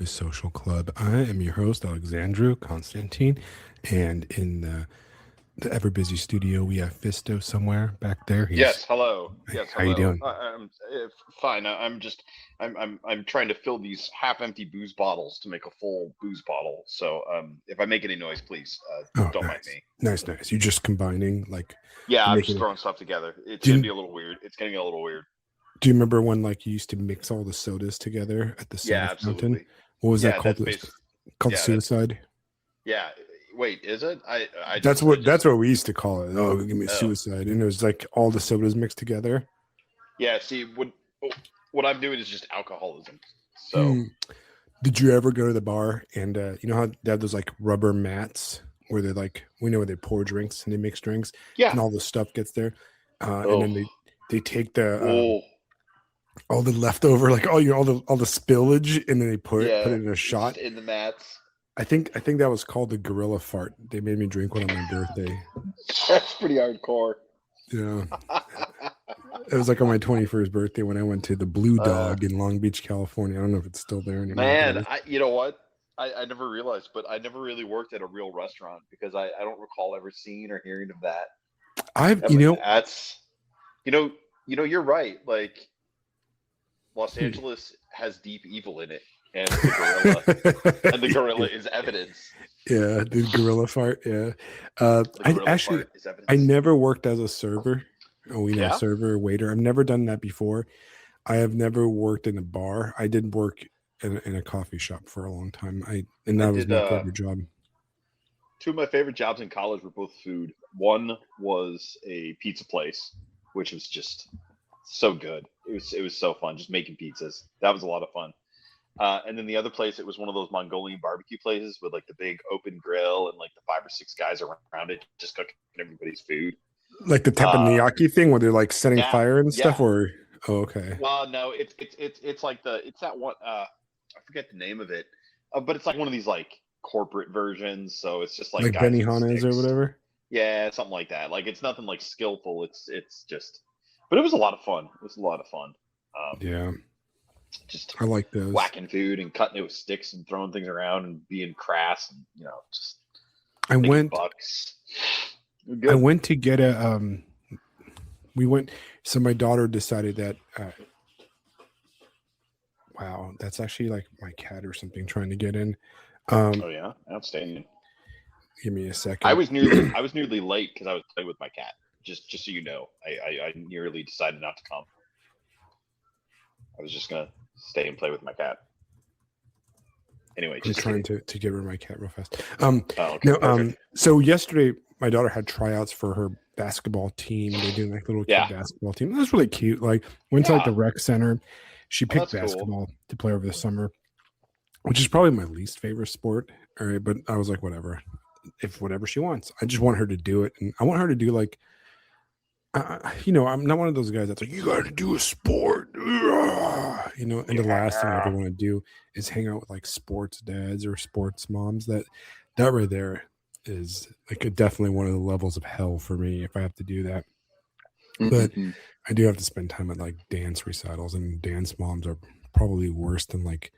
Ibis Social Club. I am your host, Alexandru Constantine, and in the ever busy studio, we have Fisto somewhere back there. Yes, hello. Yes, How you hello. doing? I'm fine. I'm trying to fill these half-empty booze bottles to make a full booze bottle. So, if I make any noise, please Oh, don't mind nice, me. nice. You're just combining, like, Yeah, you're I'm just making. throwing stuff together. It's Do gonna you, be a little weird. It's gonna get a little weird. do you remember when, like, you used to mix all the sodas together at the Yeah, soda fountain? absolutely. What was that Yeah, called? that's It was basic. called Yeah, that's suicide. yeah. Wait, is it? I That's just I what just that's what we used to call it. Oh, give me oh suicide, and it was like all the sodas mixed together. yeah. See, what I'm doing is just alcoholism. So Hmm. Did you ever go to the bar and you know how they have those like rubber mats where they're like we know where they pour drinks and they mix drinks yeah. and all the stuff gets there, and Oh, then they take the oh, all the leftover like all the spillage and then they put yeah. it in a It's just shot. in the mats. I think that was called the gorilla fart. They made me drink one on my birthday. That's pretty hardcore. Yeah, it was like on my 21st birthday when I went to the Blue uh, Dog in Long Beach, California. I don't know if it's still there anymore, but it Man, was. you know what? I never realized, but I never really worked at a real restaurant because I don't recall ever seeing or hearing of that. I've Um, you know. That's you know you're right. Like Los Angeles has deep evil in it, and the gorilla is evidence. Yeah, the gorilla fart. Yeah, The I gorilla actually fart is I evidence. never worked as a server. Oh, Yeah, server or waiter. I've never done that before. I have never worked in a bar. I did work in a coffee shop for a long time. And I that was did. my favorite job. Two of my favorite jobs in college were both food. One was a pizza place, which was just so good. It was so fun just making pizzas. That was a lot of fun. And then the other place, it was one of those Mongolian barbecue places with like the big open grill and like the 5 or 6 guys around it just cooking everybody's food. Like the Uh, teppanyaki thing where they're like setting yeah, fire and yeah. stuff. Or oh, okay, Well, no, it's like it's that one. I forget the name of it, but it's like one of these like corporate versions. So it's just like like guys with Benihana's or sticks. whatever. Yeah, something like that. Like it's nothing like skillful. It's just, but it was a lot of fun. It was a lot of fun. Yeah, Just I like those. whacking food and cutting it with sticks and throwing things around and being crass and just I making went. bucks. I Good. went to get a. We went. So my daughter decided that. Wow, that's actually like my cat or something trying to get in. Oh yeah, outstanding. Give me a I second. was nearly I was nearly late because I was playing with my cat. Just so you know, I nearly decided not to come. I was just gonna stay and play with my cat. Anyway, I'm just trying kidding. to get rid of my cat real fast. Oh, okay, No, perfect. so yesterday my daughter had tryouts for her basketball team. They're doing like little kid Yeah, basketball team. That was really cute. Like went to like the yeah. rec center. She Oh, picked that's cool. basketball to play over the summer, which is probably my least favorite sport. All right, but I was like, whatever. If whatever she wants, I just want her to do it, and I want her to do like I'm not one of those guys that's like, you got to do a sport, and the last thing I ever Yeah. want to do is hang out with like sports dads or sports moms. That right there is like definitely one of the levels of hell for me if I have to do that. But Mm-hmm. I do have to spend time at like dance recitals, and dance moms are probably worse than like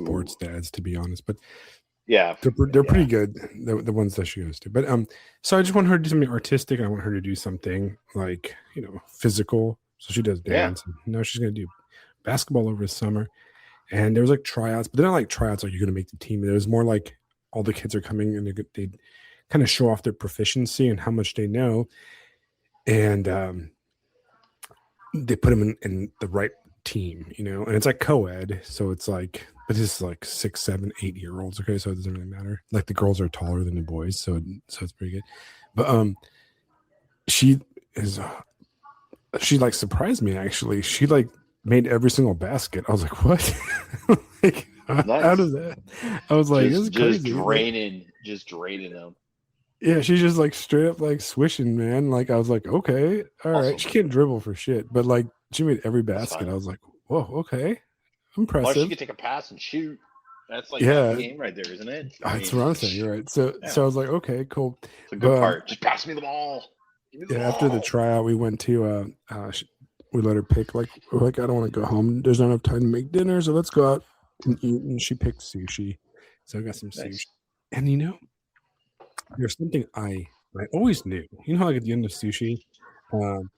Ooh. sports dads, to be honest. But Yeah, they're yeah. pretty good, the ones that she goes to. But so I just want her to do something artistic. I want her to do something like physical. So she does Yeah. dance. And now she's gonna do basketball over the summer. And there was like tryouts, but they're not like tryouts like you're gonna make the team. There was more like all the kids are coming and they kind of show off their proficiency and how much they know, and they put them in the right team, and it's like co-ed, so it's like, but this is like 6, 7, 8 year olds. Okay, so it doesn't really matter. Like the girls are taller than the boys, so it's pretty good. But she is she like surprised me actually. She like made every single basket. I was like, what? Like, how Nice. does that? I was like, this is Just crazy. Like, draining them. yeah, she's just like straight up like swishing, man. Like I was like, okay, all right. Awesome. She can't dribble for shit, but like she made every That's basket. fine. I was like, whoa, okay, Well, she impressive. could take a pass and shoot. That's like half the Yeah, game right there, isn't it? I that's mean, what I'm saying. You're right. So yeah, I was like, okay, cool. it's a good But part. Just pass me the ball. Give me the yeah, after the ball. tryout, we went to we let her pick like we're like, I don't want to go home. There's not enough time to make dinner, so let's go out and she picked sushi, so I got some sushi. Nice. And there's something I always knew. You know how like at the end of sushi, um,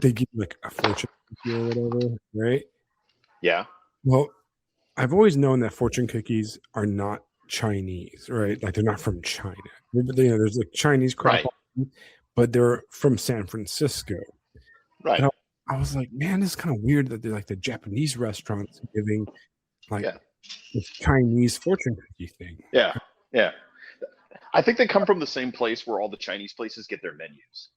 they give you like a fortune cookie or whatever, right? Yeah. Well, I've always known that fortune cookies are not Chinese, right? Like they're not from China. There's like Chinese crap, Right. but they're from San Francisco. And Right. I was like, man, this is kind of weird that they're like the Japanese restaurants giving like Yeah. this Chinese fortune cookie thing. Yeah. Yeah. I think they come from the same place where all the Chinese places get their menus.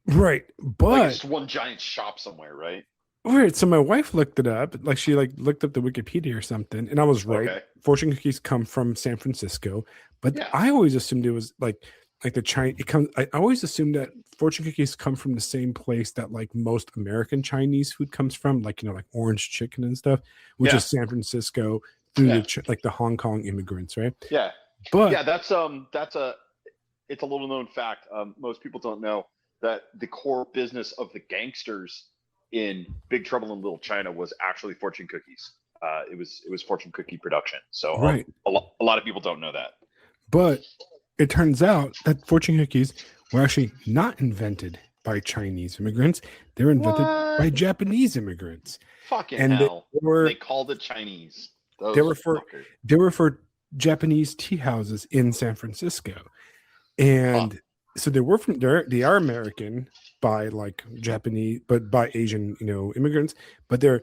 Right. Like But it's one giant shop somewhere, right? weird. So my wife looked it up, like she like looked up the Wikipedia or something, and I was right. Okay. Fortune cookies come from San Francisco, but Yeah. I always assumed it was like the China. It comes. I always assumed that fortune cookies come from the same place that like most American Chinese food comes from, like like orange chicken and stuff, which Yeah. is San Francisco through Yeah. like the Hong Kong immigrants, right? Yeah. But Yeah, that's it's a little known fact. Most people don't know that the core business of the gangsters in Big Trouble in Little China was actually fortune cookies. It was fortune cookie production. So right, a lot of people don't know that. but it turns out that fortune cookies were actually not invented by Chinese immigrants. They were invented by What? Japanese immigrants. Fucking And hell! were They called it Chinese. they Those were for fuckers. they were for Japanese tea houses in San Francisco. Huh. And so they are American by like Japanese, but by Asian, immigrants, but they're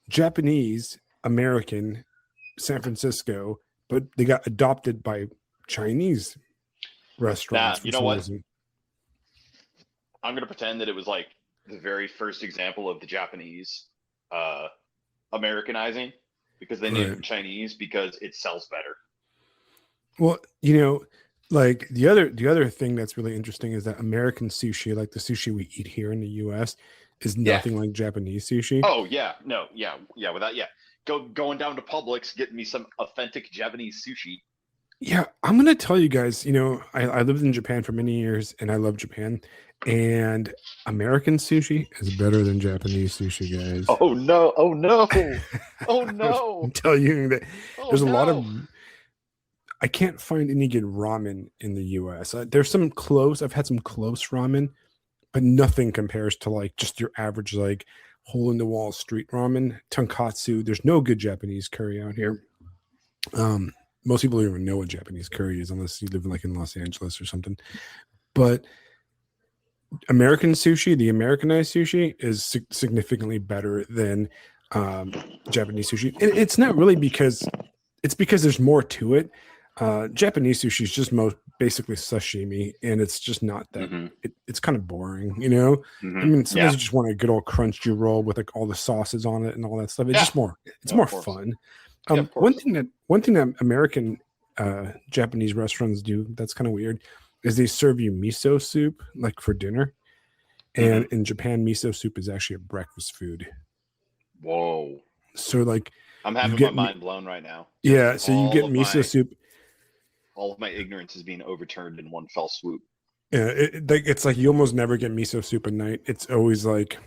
Japanese American San Francisco, but they got adopted by Chinese Now, restaurants for you know some what? reason. I'm gonna pretend that it was like the very first example of the Japanese uh, Americanizing because they named Right. them Chinese because it sells better. Well, like the other thing that's really interesting is that American sushi, like the sushi we eat here in the US, is Yeah. nothing like Japanese sushi. Oh yeah, no, yeah. Without going down to Publix, getting me some authentic Japanese sushi. Yeah, I'm gonna tell you guys, I lived in Japan for many years and I love Japan. And American sushi is better than Japanese sushi, guys. Oh no! Oh no! Oh no! I'm telling you that Oh there's a lot of no! I can't find any good ramen in the US. There's some close, I've had some close ramen, but nothing compares to like just your average like hole in the wall street ramen, tonkatsu. There's no good Japanese curry out here. Most people don't even know what Japanese curry is unless you live in Los Angeles or something. But American sushi, the Americanized sushi, is significantly better than Japanese sushi. And it's not really because there's more to it. Japanese sushi is just basically sashimi, and it's just not that. Mm-hmm. It's kind of boring, Mm-hmm. I mean, sometimes you just want a good old crunchy roll with like all the sauces on it and all that stuff. It's just more. It's more fun. One thing that American Japanese restaurants do that's kind of weird is they serve you miso soup like for dinner, and in Japan, miso soup is actually a breakfast food. Whoa! So like, I'm having my mind blown right now. Yeah, so you get miso soup. All of my ignorance is being overturned in one fell swoop. Yeah, it's like you almost never get miso soup at night. It's always like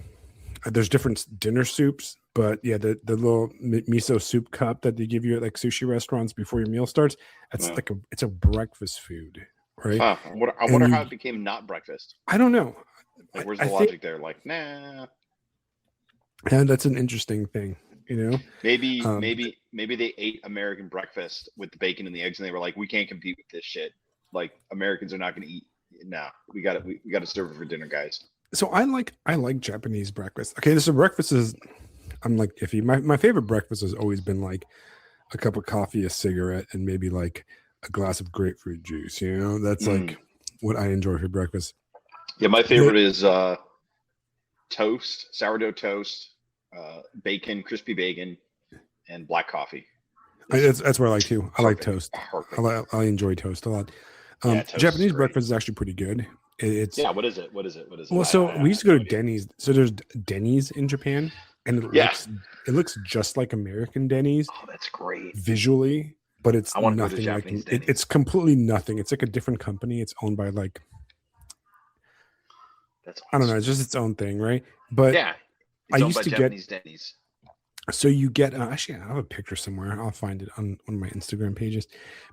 there's different dinner soups, but yeah, the little miso soup cup that they give you at like sushi restaurants before your meal starts. That's like it's a breakfast food, right? Huh. I wonder how it became not breakfast. I don't know. Like, where's the logic there? Like, nah. And that's an interesting thing, Maybe they ate American breakfast with the bacon and the eggs, and they were like, we can't compete with this shit. Like, Americans are not going to eat. Nah, we got to serve it for dinner, guys. So I like Japanese breakfast. Okay, so breakfast is I'm like iffy. My favorite breakfast has always been like a cup of coffee, a cigarette, and maybe like a glass of grapefruit juice. That's like what I enjoy for breakfast. Yeah, my favorite is toast, sourdough toast, bacon, crispy bacon, and black coffee. That's what I like too. I like toast. Perfect. I enjoy toast a lot. Japanese breakfast is actually pretty good. It's What is it? Well, so we used to go to Denny's. So there's Denny's in Japan, and it looks just like American Denny's. Oh, that's great visually, but it's nothing like it's completely nothing. It's like a different company. It's owned by like that's awesome. I don't know. It's just its own thing, right? But yeah, I used to Japanese Denny's. So you get actually I have a picture somewhere. I'll find it on one of my Instagram pages.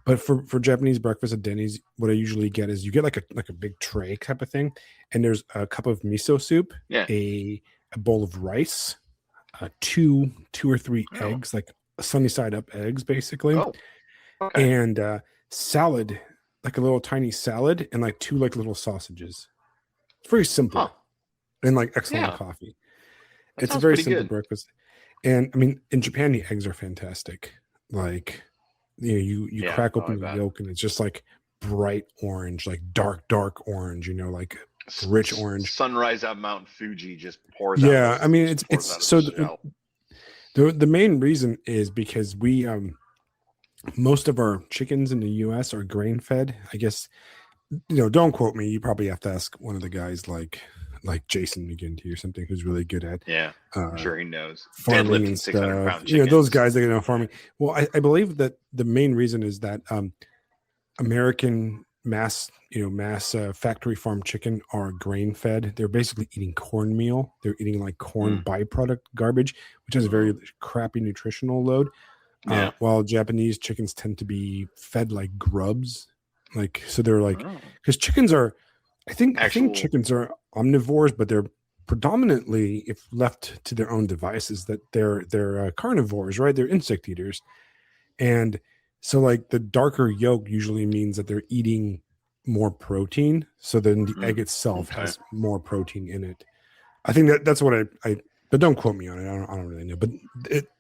But for Japanese breakfast at Denny's, what I usually get is you get like a big tray type of thing, and there's a cup of miso soup, Yeah. a bowl of rice, two or three Oh. eggs, like sunny side up eggs, basically, Oh. Okay. and salad, like a little tiny salad, and like two like little sausages. It's very Huh. simple and like excellent Yeah. coffee. That It's a sounds very pretty simple good. breakfast. And I mean, in Japan, the eggs are fantastic. Like, you Yeah. crack Oh, I open the bet. yolk and it's just like bright orange, like dark orange. Like rich orange. Sunrise out Mount Fuji just pours out of Yeah, I this. mean, Just it's pours out of the so shell. the main reason is because we most of our chickens in the U.S. are grain fed. I guess don't quote me. You probably have to ask one of the guys like Jason McGinty or something who's really good at Yeah. I'm uh sure he knows. farming and Deadlifting 600 stuff. pound Those chickens. guys that farming. Well, I believe that the main reason is that American mass factory farm chicken are grain fed. They're basically eating cornmeal. They're eating like corn Mm. byproduct garbage, which has a very crappy nutritional load. Yeah. While Japanese chickens tend to be fed like grubs, like so they're like Oh. because chickens are, I think Actual. chickens are omnivores, but they're predominantly, if left to their own devices, that they're carnivores, right? They're insect eaters, and so like the darker yolk usually means that they're eating more protein. So then the egg itself Okay. has more protein in it. I think that's what I but don't quote me on it. I don't really know. But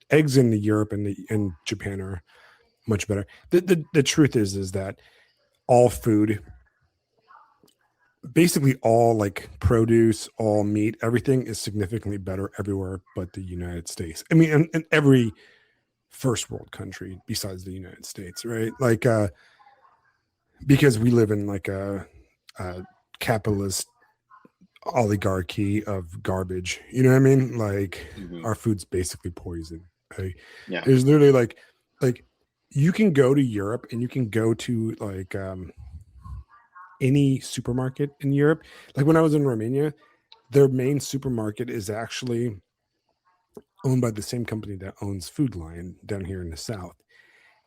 eggs in Europe and Japan are much better. The truth is that all food, basically all like produce, all meat, everything is significantly better everywhere but the United States. I mean, in every first world country besides the United States, right? Like because we live in like a capitalist oligarchy of garbage. You know what I mean? Like Mm-hmm. our food's basically poison. Like, Yeah. there's literally like you can go to Europe and you can go to like any supermarket in Europe. Like when I was in Romania, their main supermarket is actually owned by the same company that owns Food Lion down here in the South.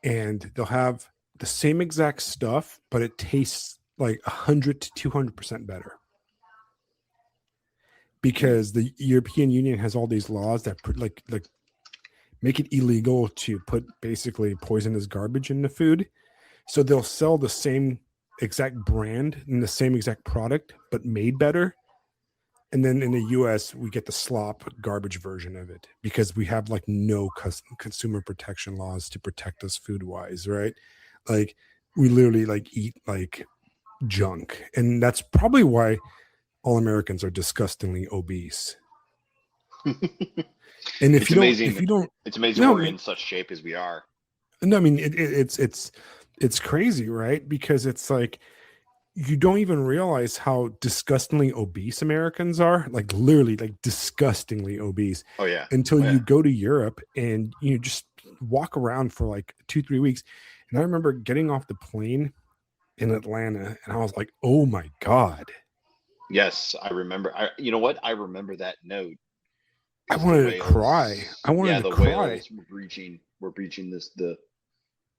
And they'll have the same exact stuff, but it tastes like 100 to 200% better Mm. because the European Union has all these laws that like make it illegal to put basically poisonous garbage in the food. So they'll sell the same exact brand and the same exact product, but made better. And then in the US, we get the slop garbage version of it because we have like no consumer protection laws to protect us food wise, right? Like we literally like eat like junk. And that's probably why all Americans are disgustingly obese. And It's if amazing. you don't, It's amazing no, we're in such shape as we are. no, I mean, it's crazy, right? Because it's like, you don't even realize how disgustingly obese Americans are, like literally like disgustingly obese, Oh yeah. until Oh yeah. you go to Europe and you just walk around for like 2-3 weeks. And I remember getting off the plane in Atlanta and I was like, oh my God, Yes, I remember. You know what? I remember that note I because the wanted to cry. whales. I wanted Yeah, to the cry. whales were breaching the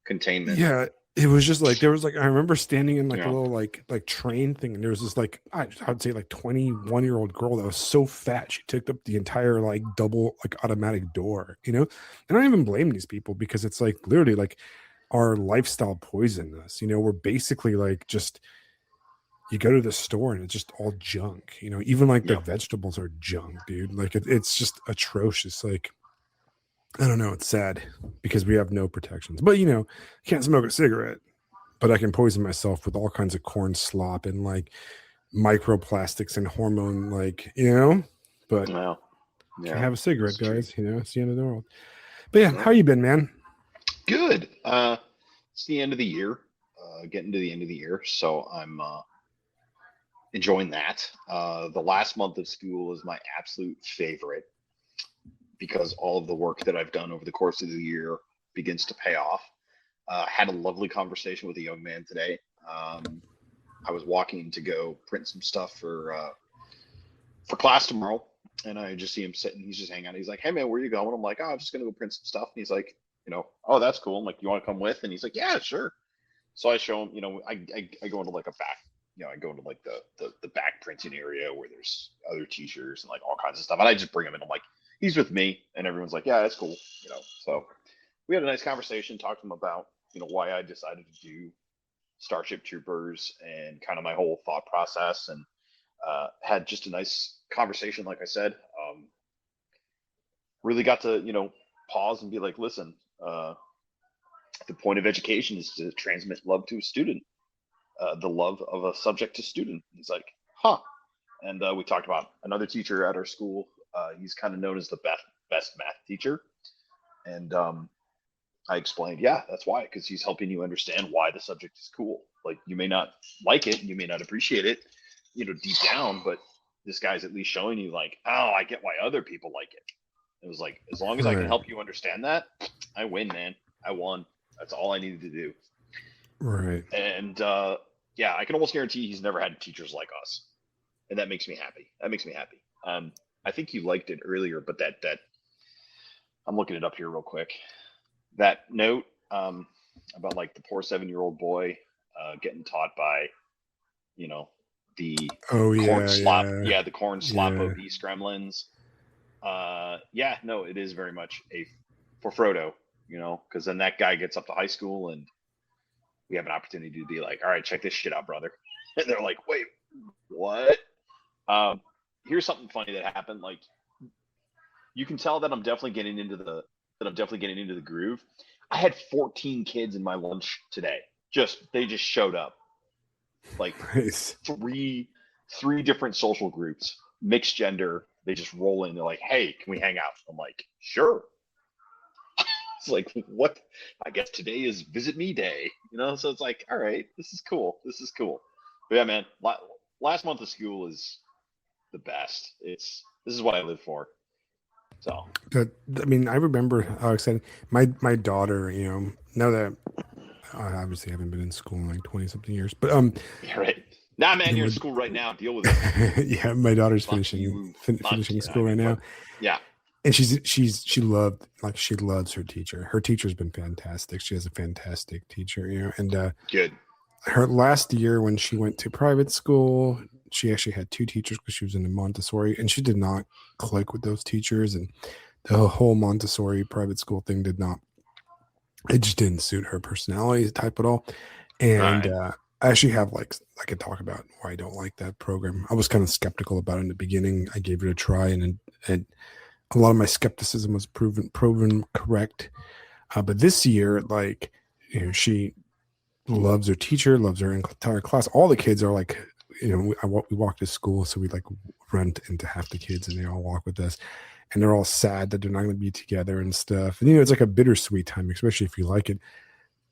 containment. Yeah, it was just like there was like I remember standing in like a Yeah. little like train thing, and there was this like I'd say like 21-year-old girl that was so fat she took up the entire like double like automatic door, And I don't even blame these people because it's like literally like our lifestyle poisoned us. We're basically like just you go to the store and it's just all junk. Even like the Yeah. vegetables are junk, dude. Like it's just atrocious. Like I don't know. It's sad because we have no protections. But can't smoke a cigarette, but I can poison myself with all kinds of corn slop and like microplastics and hormone, But Well. can't Yeah. have a cigarette, It's true. guys. It's the end of the world. But yeah, how Well, you been, man? good. It's the end of the year. Getting to the end of the year, so I'm enjoying that. The last month of school is my absolute favorite because all of the work that I've done over the course of the year begins to pay off. Had a lovely conversation with a young man today. I was walking to go print some stuff for class tomorrow, and I just see him sitting. He's just hanging out. He's like, "Hey man, where you going?" I'm like, "Oh, I'm just gonna go print some stuff." And he's like, "Oh, that's cool." I'm like, "You want to come with?" And he's like, "Yeah, sure." So I show him. I go into like a back. I go into like the back printing area where there's other teachers and like all kinds of stuff. And I just bring him in. I'm like, "He's with me," and everyone's like, "Yeah, that's cool." So we had a nice conversation. Talked to him about why I decided to do Starship Troopers and kind of my whole thought process, and had just a nice conversation. Like I said, really got to pause and be like, listen, the point of education is to transmit love to a student, the love of a subject to student. He's like, huh. And we talked about another teacher at our school. He's kind of known as the best math teacher, and I explained, yeah, that's why, because he's helping you understand why the subject is cool. Like, you may not like it, you may not appreciate it, deep down, but this guy's at least showing you, like, oh, I get why other people like it. It was like, as long as I can help you understand that, I win, man. I won. That's all I needed to do. Right. And yeah, I can almost guarantee he's never had teachers like us, and that makes me happy. I think you liked it earlier, but that I'm looking it up here real quick. That note about like the poor 7-year-old boy getting taught by, the corn slop, the corn slop obese gremlins. Yeah, no, it is very much for Frodo, because then that guy gets up to high school and we have an opportunity to be like, all right, check this shit out, brother. And they're like, wait, what? Here's something funny that happened. Like, you can tell that I'm definitely getting into the groove. I had 14 kids in my lunch today. They just showed up. Like nice. three different social groups, mixed gender. They just roll in. They're like, hey, can we hang out? I'm like, sure. It's like, what? I guess today is visit me day, So it's like, all right, this is cool. But yeah, man, last month of school is the best. This is what I live for. So I mean, I remember how excited my daughter, now that I obviously haven't been in school in like 20 something years, but yeah, right. Nah, man, you're in school right now. Deal with it. Yeah, my daughter's finishing school right now. Yeah. And she loves her teacher. Her teacher's been fantastic. She has a fantastic teacher, and good. Her last year when she went to private school, she actually had 2 teachers because she was in the Montessori, and she did not click with those teachers, and the whole Montessori private school thing it just didn't suit her personality type at all. And I actually have I could talk about why I don't like that program. I was kind of skeptical about it in the beginning. I gave it a try, and a lot of my skepticism was proven correct. But this year, she loves her teacher, loves her entire class. All the kids are like, we walk to school, so we run into half the kids, and they all walk with us, and they're all sad that they're not going to be together and stuff. And it's like a bittersweet time, especially if you like it.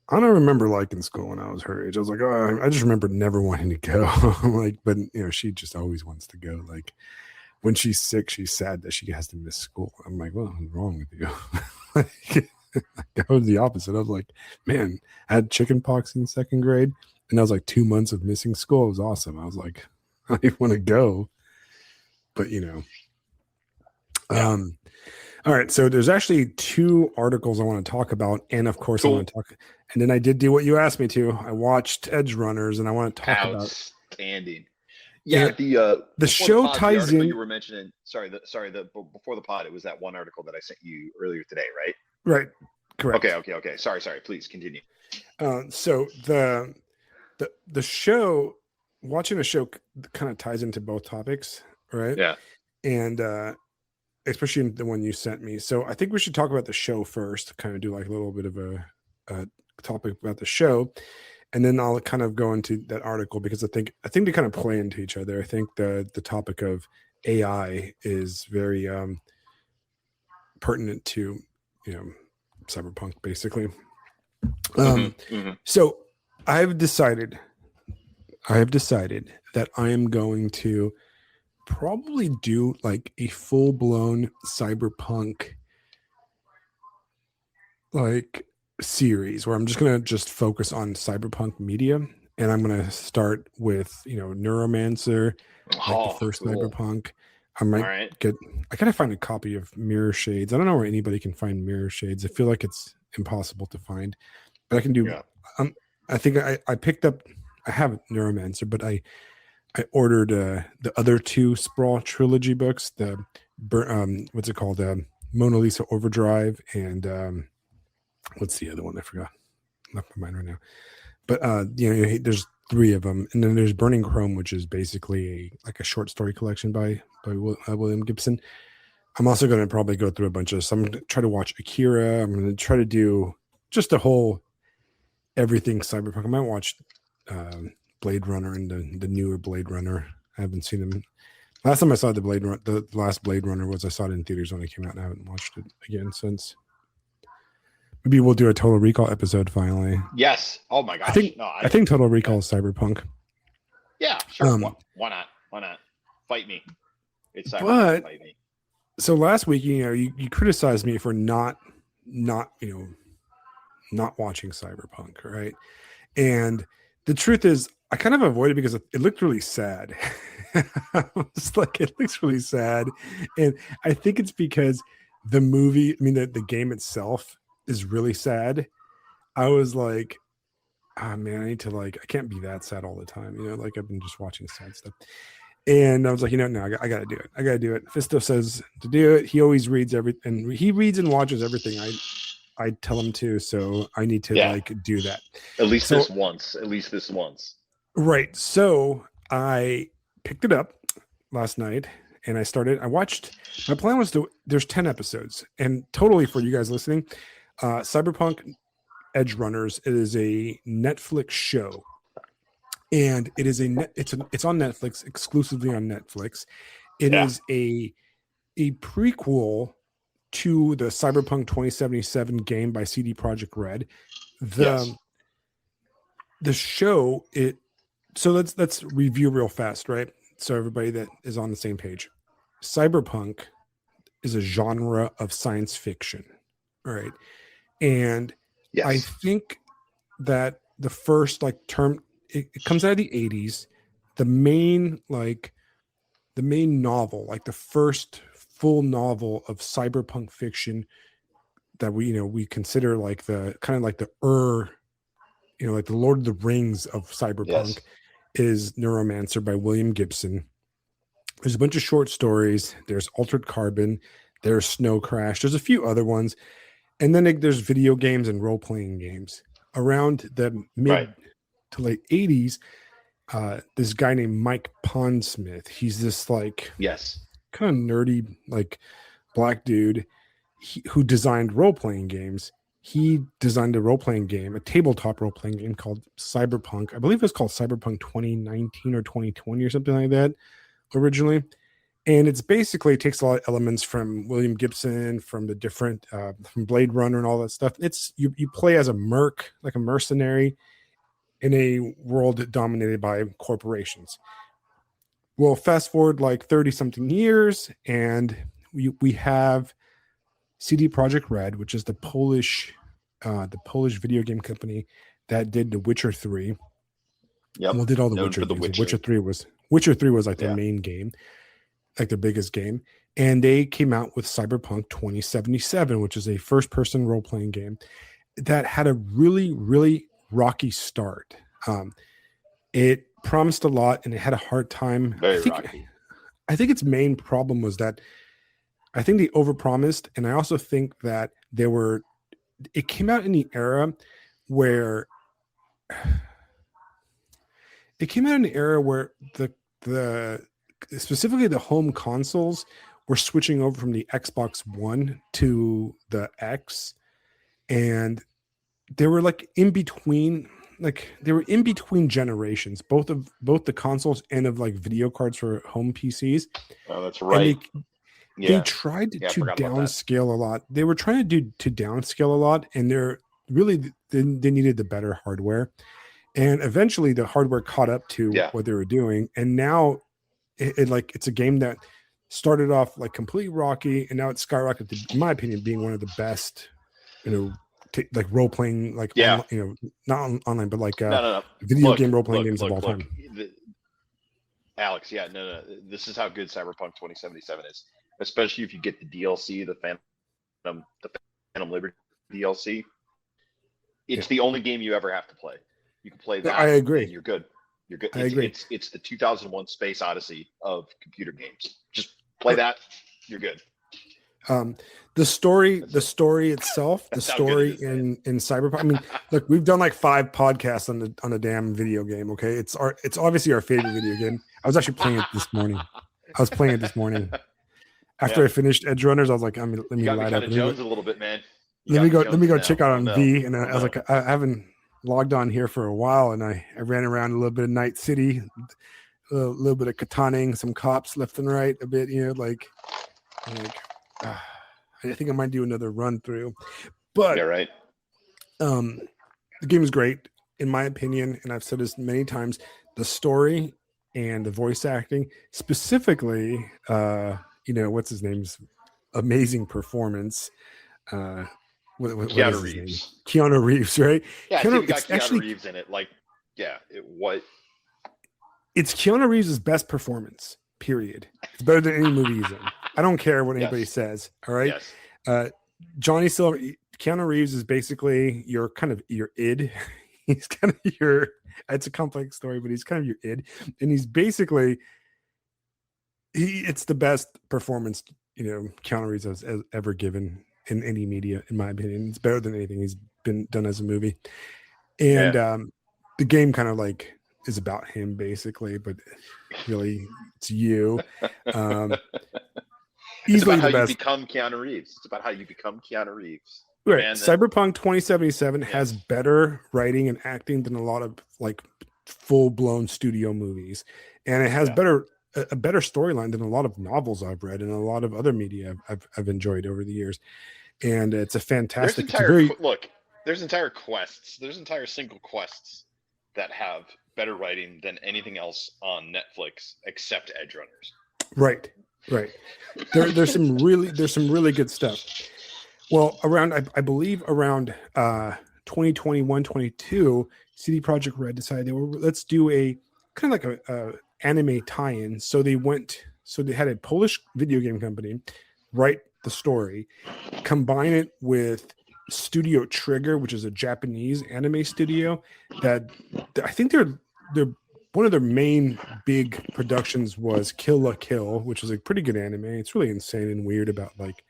I don't remember liking school when I was her age. I was like, oh, I just remember never wanting to go. But she just always wants to go. Like, when she's sick, she's sad that she has to miss school. I'm like, well, what's wrong with you? I was the opposite. I was like, man, I had chicken pox in 2nd grade, and I was like 2 months of missing school. It was awesome. I was like, I want to go, but Yeah. All right. So there's actually 2 articles I want to talk about, and of course cool. I want to talk. And then I did do what you asked me to. I watched Edge Runners, and I want to talk about. Outstanding. Yeah, the show ties in. You were mentioning. Before the pod, it was that one article that I sent you earlier today, right? Right. Correct. Okay. Sorry. Please continue. So the show, watching a show kind of ties into both topics, right? Yeah. And especially the one you sent me. So I think we should talk about the show first, kind of do like a little bit of a topic about the show, and then I'll kind of go into that article, because I think they kind of play into each other. I think the topic of AI is very pertinent to cyberpunk, basically. So I have decided that I am going to probably do like a full-blown cyberpunk series where I'm just going to focus on cyberpunk media, and I'm going to start with Neuromancer, the first cyberpunk. I All might right. I gotta find a copy of Mirror Shades. I don't know where anybody can find Mirror Shades. I feel like it's impossible to find, but I can do. Yeah. I think I picked up. I have Neuromancer, but I ordered the other two Sprawl trilogy books. What's it called? Mona Lisa Overdrive and what's the other one? I forgot. Left my mind right now. But there's three of them, and then there's Burning Chrome, which is basically a short story collection by William Gibson. I'm also going to probably go through a bunch of. So I'm going to try to watch Akira. I'm going to try to do just a whole everything cyberpunk. I might watch Blade Runner and the newer Blade Runner. I haven't seen them. Last time I saw the last Blade Runner was I saw it in theaters when it came out, and I haven't watched it again since. Maybe we'll do a Total Recall episode finally. Yes. Oh my gosh. I think Total Recall is cyberpunk. Yeah, sure. Why not? Why not? Fight me. It's cyberpunk. But Fight me. So last week, you criticized me for not watching Cyberpunk, right? And the truth is, I kind of avoided it because it looked really sad. It's like it looks really sad, and I think it's because the movie, the game itself is really sad. I was like, oh man, I need to I can't be that sad all the time, I've been just watching sad stuff. And I was like, no, I got to do it. I got to do it. Fisto says to do it. He always reads everything. He reads and watches everything I tell him to. So I need to do that. At least this once. Right. So I picked it up last night and I watched. My plan was there's 10 episodes, and totally for you guys listening, Cyberpunk Edge Runners, it is a Netflix show. And it is it's on Netflix, exclusively on Netflix. It is a prequel to the Cyberpunk 2077 game by CD Projekt Red. The show so let's review real fast, right? So everybody that is on the same page. Cyberpunk is a genre of science fiction, all right? And I think that the first term, it comes out of the 80s. The main novel, the first full novel of cyberpunk fiction that we consider the kind of the the Lord of the Rings of cyberpunk, is Neuromancer by William Gibson. There's a bunch of short stories. There's Altered Carbon. There's Snow Crash. There's a few other ones. And then there's video games and role-playing games. Around the mid to late 80s, this guy named Mike Pondsmith, he's this kind of nerdy black dude who designed role-playing games. He designed a role-playing game, a tabletop role-playing game called Cyberpunk. I believe it was called Cyberpunk 2019 or 2020 or something like that originally. And it takes a lot of elements from William Gibson, from the different from Blade Runner and all that stuff. It's you play as a merc, like a mercenary, in a world dominated by corporations. Well, fast forward 30 something years, and we have CD Projekt Red, which is the Polish video game company that did The Witcher 3. Yep. Well, did all the Witcher games. Witcher 3 was their main game, their biggest game. And they came out with Cyberpunk 2077, which is a first-person role-playing game that had a really, really rocky start. It promised a lot, and it had a hard time. Very rocky. I think its main problem was that I think they overpromised, and I also think that it came out in the era where the specifically the home consoles were switching over from the Xbox One to the X, and they were in between generations, both the consoles and of video cards for home PCs. Oh, that's right. They tried to downscale a lot. They were trying to downscale a lot, and they needed the better hardware. And eventually the hardware caught up to what they were doing. And now it's a game that started off completely rocky, and now it's skyrocketed, in my opinion, being one of the best, role playing, not online, but video game role playing games of all time. Alex, yeah, no. This is how good Cyberpunk 2077 is, especially if you get the DLC, the Phantom Liberty DLC. Yeah, It's the only game you ever have to play. You can play no, I that, and agree. you're good. You're good. I It's agree. it's it's the 2001 Space Odyssey of computer games. Just play that. You're good. Um, the That's story itself, the that's how good it story is, man. in Cyberpunk. I mean, look, we've done like 5 podcasts on the damn video game. Okay, it's obviously our favorite video game. I was actually playing it this morning. I was playing it this morning after Yeah, I finished Edge Runners. I was like, let you me got me light kind up. of Jones a little bit, man. You Let me got me go. Let me Jonesing go now. check out Oh on no. V. And Oh I was no. like, I haven't logged on here for a while, and I ran around a little bit of Night City, a little bit of kataning, some cops left and right, a bit, like I think I might do another run through, Yeah, but right. the game is great in my opinion, and I've said this many times. The story and the voice acting, specifically, what's his name's amazing performance. Uh, what is Keanu his name? Reeves. Keanu Reeves, right? Yeah, it's Keanu, even got it's Keanu actually Reeves in it. Like, yeah, what? it's Keanu Reeves' best performance. Period. It's better than any movie he's in. I don't care what anybody Yes, says. All right, yes. uh, Johnny Silver, Keanu Reeves is basically your kind of your id. He's kind of your. It's a complex story, but he's kind of your id, and he's basically It's the best performance Keanu Reeves has ever given in any media, in my opinion. It's better than anything he's been done as a movie, and Yeah. the game kind of like is about him basically, but really it's you. Um, It's Easily about how the you best. become Keanu Reeves. It's about how you become Keanu Reeves, the Right. man that. Cyberpunk 2077 has Yes. better writing and acting than a lot of like full blown studio movies. And it has Yeah. a better storyline than a lot of novels I've read and a lot of other media I've enjoyed over the years. And it's a There's fantastic, it's a entire very, look. There's entire quests. There's entire single quests that have better writing than anything else on Netflix except Edge Runners. right, right. There's some really good stuff. Well, around, I believe around 2021, 22, CD Projekt Red decided let's do a kind of like a anime tie-in. So they had a Polish video game company write the story, combine it with Studio Trigger, which is a Japanese anime studio that I think they're one of their main big productions was Kill la Kill, which is a pretty good anime. It's really insane and weird about like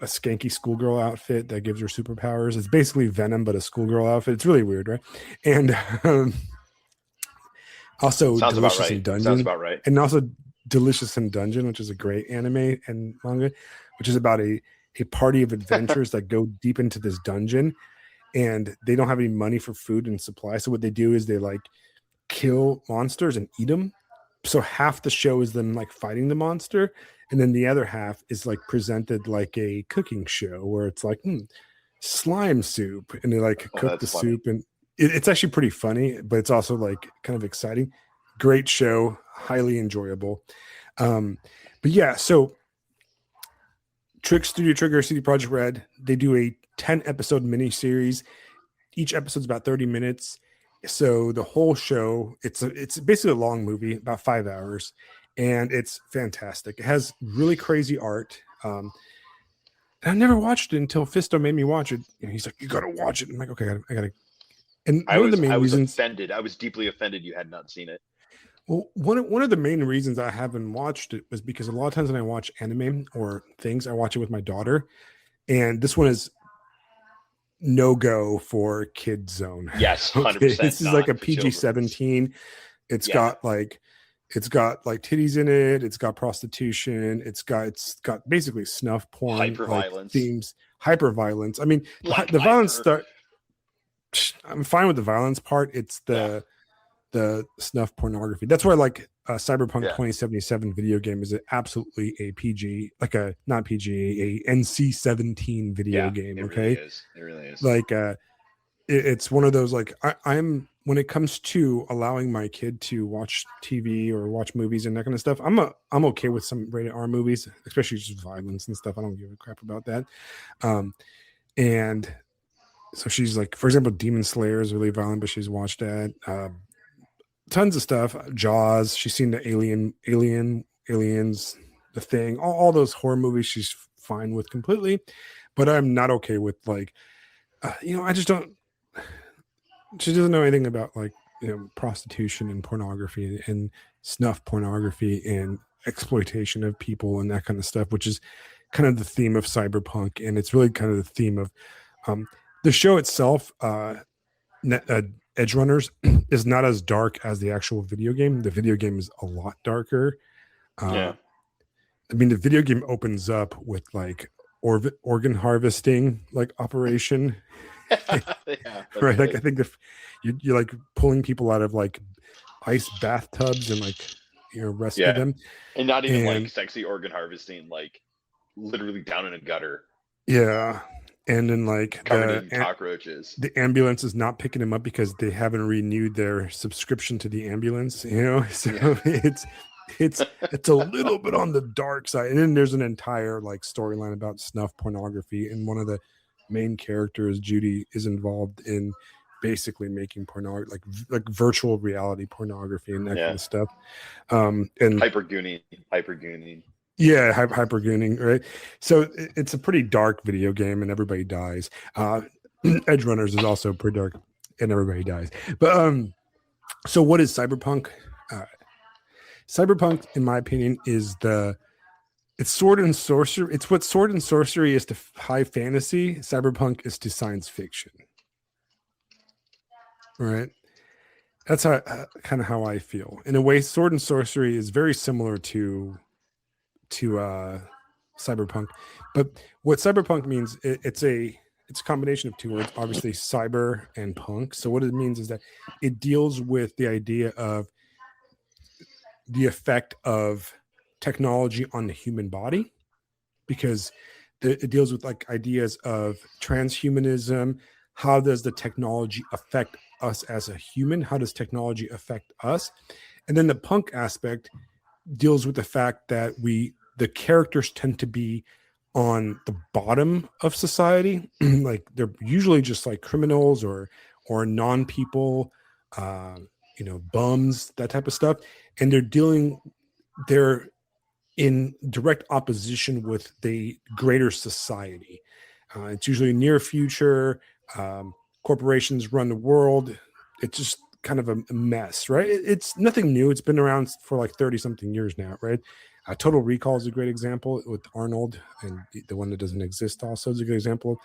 a skanky schoolgirl outfit that gives her superpowers. It's basically Venom, but a schoolgirl outfit. It's really weird, right? And also Sounds about Delicious right. in Sounds Dungeon, about right. and also Delicious in Dungeon, which is a great anime and manga, which is about a party of adventurers that go deep into this dungeon, and they don't have any money for food and supply. So what they do is they like kill monsters and eat them. So half the show is them like fighting the monster, and then the other half is like presented like a cooking show where it's like slime soup, and they like Oh, cook the that's funny. soup, and it's actually pretty funny, but it's also like kind of exciting. Great show, highly enjoyable. um but yeah, so Studio Trigger, CD Projekt Red, they do a 10 episode mini series. Each episode's about 30 minutes. So the whole show, it's basically a long movie, about 5 hours, and it's fantastic. It has really crazy art. I never watched it until Fisto made me watch it. And he's like, "You gotta watch it." I'm like, "Okay, I gotta." And I one of the was main I was reasons, offended. I was deeply offended you had not seen it. well, one of the main reasons I haven't watched it was because a lot of times when I watch anime or things, I watch it with my daughter, and this one is no go for kid zone. Yes, Okay, 100% this is like not a for PG children. 17. It's Yeah, got like titties in it. It's got prostitution. It's got basically snuff porn hyper like violence, themes, hyper violence. I mean, Black the violence Piper. start. I'm fine with the violence part. It's Yeah, the snuff pornography. That's why like Cyberpunk yeah, 2077 video game is absolutely a PG, like a not PG, a NC-17 video yeah. game. It really Okay, is. It really is. like it's one of those like I'm when it comes to allowing my kid to watch TV or watch movies and that kind of stuff. I'm okay with some rated R movies, especially just violence and stuff. I don't give a crap about that. Um, and so she's like, for example, Demon Slayer is really violent, but she's watched that. tons of stuff. Jaws. She's seen the Aliens, The Thing, all those horror movies. She's fine with completely, but I'm not okay with like, I just don't. She doesn't know anything about like prostitution and pornography and snuff pornography and exploitation of people and that kind of stuff, which is kind of the theme of cyberpunk, and it's really kind of the theme of um, the show itself. Edge Runners is not as dark as the actual video game. The video game is a lot darker. Uh, Yeah. I mean, the video game opens up with like organ harvesting like operation, Yeah, that's right? Like great. I think if you're like pulling people out of like ice bathtubs and like rescue Yeah. them, And not even like and sexy organ harvesting, like literally down in a gutter, yeah, and then like covered in cockroaches. the ambulance is not picking them up because they haven't renewed their subscription to the ambulance, so Yeah. it's a little bit on the dark side. And then there's an entire like storyline about snuff pornography, and one of the main characters, Judy, is involved in basically making pornography, like virtual reality pornography and that kind Yeah. of stuff. And Hypergooning. yeah, hypergooning, right? So it's a pretty dark video game, and everybody dies. Edge Runners is also pretty dark, and everybody dies. But so what is cyberpunk? Cyberpunk, in my opinion, it's sword and sorcery. It's what sword and sorcery is to high fantasy. Cyberpunk is to science fiction, right? That's how kind of how I feel. In a way, sword and sorcery is very similar to cyberpunk, but what cyberpunk means, it's a combination of two words, obviously cyber and punk. So what it means is that it deals with the idea of the effect of technology on the human body, because it deals with like ideas of transhumanism. How does the technology affect us as a human? How does technology affect us? And then the punk aspect deals with the fact that the characters tend to be on the bottom of society. Like they're usually just like criminals or non-people, bums, that type of stuff. And they're in direct opposition with the greater society. It's usually near future. Corporations run the world. It's just kind of a mess, right? It's nothing new. It's been around for like 30 something years now, right? Total Recall is a great example with Arnold, and the one that doesn't exist also is a good example.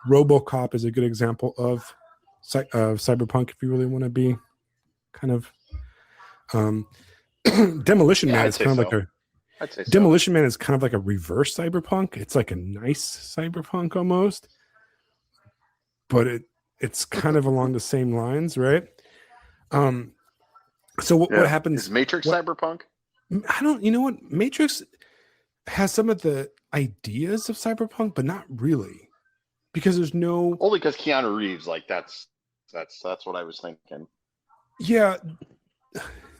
RoboCop is a good example of cyberpunk, if you really want to be kind of Demolition Yeah, Man I'd is say kind of so. like a I'd say so. Demolition Man is kind of like a reverse cyberpunk. It's like a nice cyberpunk almost, but it's kind of along the same lines, right? Um, so what Yeah. happens? Is Matrix What cyberpunk? I don't, you know what? Matrix has some of the ideas of cyberpunk, but not really, because there's no. Only because Keanu Reeves, like that's what I was thinking. Yeah,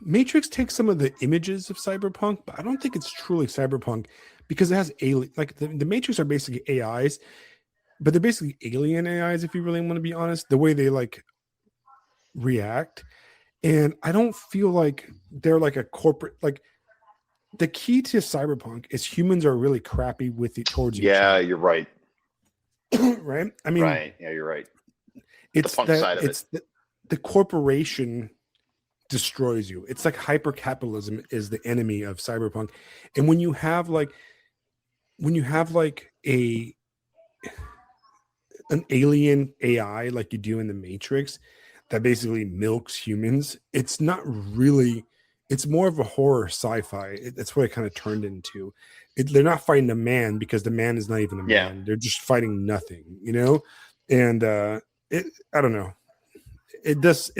Matrix takes some of the images of cyberpunk, but I don't think it's truly cyberpunk because it has alien. Like the Matrix are basically AIs, but they're basically alien AIs, if you really want to be honest. The way they like react, and I don't feel like they're like a corporate like. The key to cyberpunk is humans are really crappy with it towards each Yeah, other, you're right. right? I mean, Right. Yeah, you're right. The it's punk side of it. the corporation destroys you. It's like hyper capitalism is the enemy of cyberpunk. And when you have like a an alien AI like you do in the Matrix that basically milks humans, it's not really, it's more of a horror sci-fi. That's what it kind of turned into. They're not fighting a man because the man is not even a man. They're just fighting nothing, And I don't know. That's